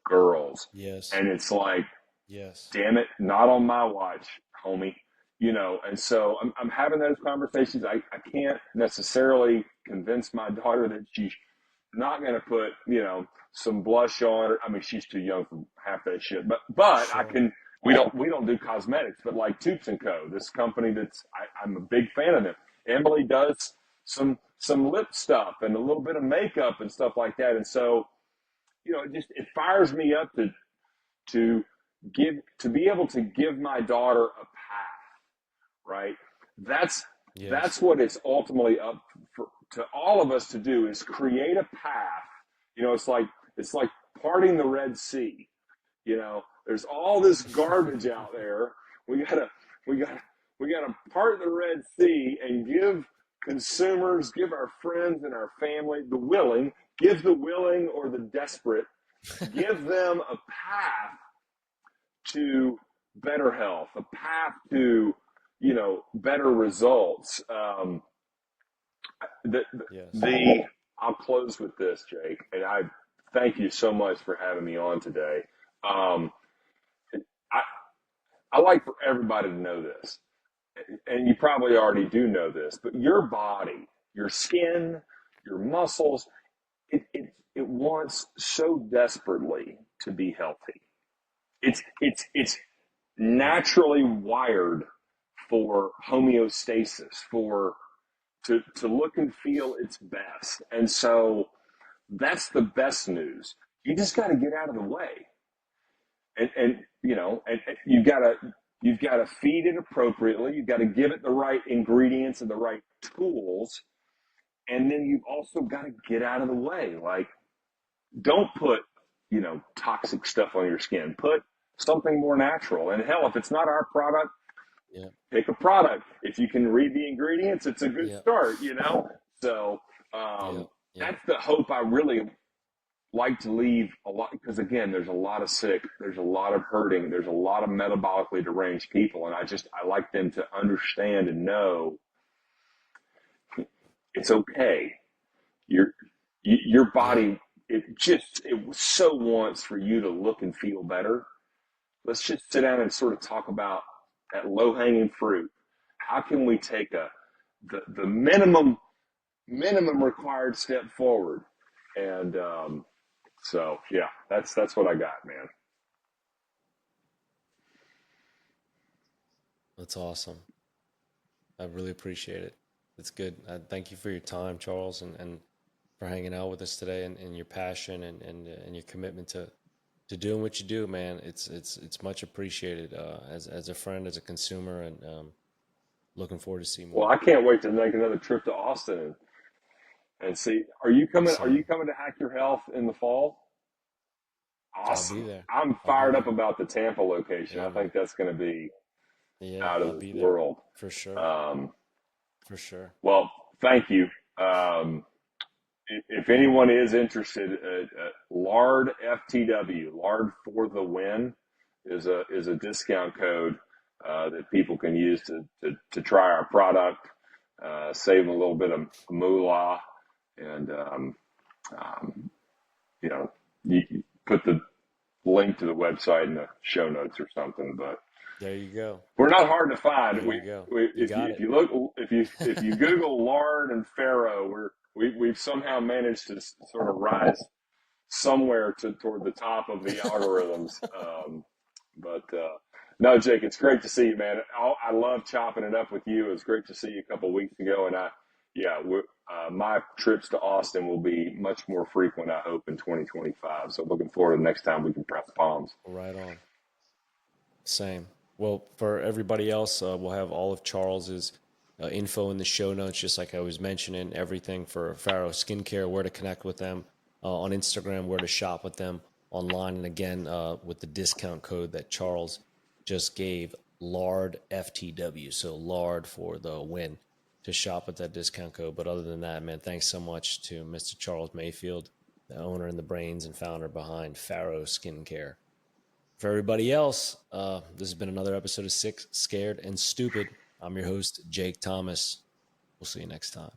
[SPEAKER 2] girls.
[SPEAKER 1] Yes.
[SPEAKER 2] And it's like,
[SPEAKER 1] Yes.
[SPEAKER 2] damn it, not on my watch, homie. And so I'm having those conversations. I can't necessarily convince my daughter that not going to put, some blush on her. I mean, she's too young for half that shit, but I
[SPEAKER 1] Sure.
[SPEAKER 2] can, we don't do cosmetics, but like Toops and Co., this company I'm a big fan of them. Emily does some lip stuff and a little bit of makeup and stuff like that. And so, it fires me up to be able to give my daughter a path, right? That's
[SPEAKER 1] Yes.
[SPEAKER 2] what it's ultimately up to all of us to do, is create a path. It's like parting the Red Sea. There's all this garbage out there. We gotta part the Red Sea and give consumers, give our friends and our family, give the willing or the desperate, give them a path to better health, a path to, better results.
[SPEAKER 1] Yes.
[SPEAKER 2] I'll close with this, Jake, and I thank you so much for having me on today. I, I like for everybody to know this, and you probably already do know this, but your body, your skin, your muscles, it wants so desperately to be healthy. It's
[SPEAKER 1] Right.
[SPEAKER 2] naturally wired for homeostasis, to look and feel its best. And so that's the best news. You just got to get out of the way, and you've got to feed it appropriately. You've got to give it the right ingredients and the right tools, and then you've also got to get out of the way. Like, don't put toxic stuff on your skin. Put something more natural. And hell, if it's not our product,
[SPEAKER 1] Yeah.
[SPEAKER 2] pick a product. If you can read the ingredients, it's a good
[SPEAKER 1] Yeah.
[SPEAKER 2] start. So
[SPEAKER 1] Yeah. Yeah.
[SPEAKER 2] that's the hope I really like to leave a lot, because again, there's a lot of sick, there's a lot of hurting, there's a lot of metabolically deranged people, and I like them to understand and know it's okay. Your
[SPEAKER 1] Yeah.
[SPEAKER 2] body, it so wants for you to look and feel better. Let's just sit down and sort of talk about that low hanging fruit. How can we take the minimum required step forward? And so yeah, that's what I got, man.
[SPEAKER 1] That's awesome. I really appreciate it. It's good. Thank you for your time, Charles, and for hanging out with us today, and your passion and your commitment to doing what you do, man. It's much appreciated as a friend, as a consumer, and looking forward to see
[SPEAKER 2] Well,
[SPEAKER 1] more.
[SPEAKER 2] I can't wait to make another trip to Austin and see. Are you coming? Are you
[SPEAKER 1] Same.
[SPEAKER 2] coming to Hack Your Health in the fall?
[SPEAKER 1] I'll be
[SPEAKER 2] Awesome.
[SPEAKER 1] there.
[SPEAKER 2] I'm
[SPEAKER 1] I'll be
[SPEAKER 2] fired up
[SPEAKER 1] there.
[SPEAKER 2] about the Tampa location.
[SPEAKER 1] Yeah,
[SPEAKER 2] I
[SPEAKER 1] man.
[SPEAKER 2] think that's going to be
[SPEAKER 1] Yeah,
[SPEAKER 2] out of
[SPEAKER 1] I'll
[SPEAKER 2] this
[SPEAKER 1] be there
[SPEAKER 2] world.
[SPEAKER 1] for sure.
[SPEAKER 2] Um,
[SPEAKER 1] For sure.
[SPEAKER 2] well, thank you. If
[SPEAKER 1] Yeah, man.
[SPEAKER 2] anyone is interested, lard FTW, lard for the win, is a discount code that people can use to try our product, save a little bit of moolah, and um, you know, you put the link to the website in the show notes or something. But
[SPEAKER 1] There you go.
[SPEAKER 2] we're not hard to find.
[SPEAKER 1] There you go. You
[SPEAKER 2] If
[SPEAKER 1] got
[SPEAKER 2] if
[SPEAKER 1] it.
[SPEAKER 2] you look, if you Google lard and farro, we've somehow managed to sort of rise somewhere toward the top of the algorithms. But no, Jake, it's great to see you, man. I love chopping it up with you. It was great to see you a couple of weeks ago, and my trips to Austin will be much more frequent, I hope, in 2025. So looking forward to the next time we can press palms.
[SPEAKER 1] Right on. Same. Well, for everybody else, we'll have all of Charles's info in the show notes, just like I was mentioning, everything for Faro Skincare, where to connect with them on Instagram, where to shop with them online, and again, with the discount code that Charles just gave, LARD FTW. So LARD for the win, to shop with that discount code. But other than that, man, thanks so much to Mr. Charles Mayfield, the owner and the brains and founder behind Faro Skincare. For everybody else, this has been another episode of Sick, Scared, and Stupid. I'm your host, Jake Thomas. We'll see you next time.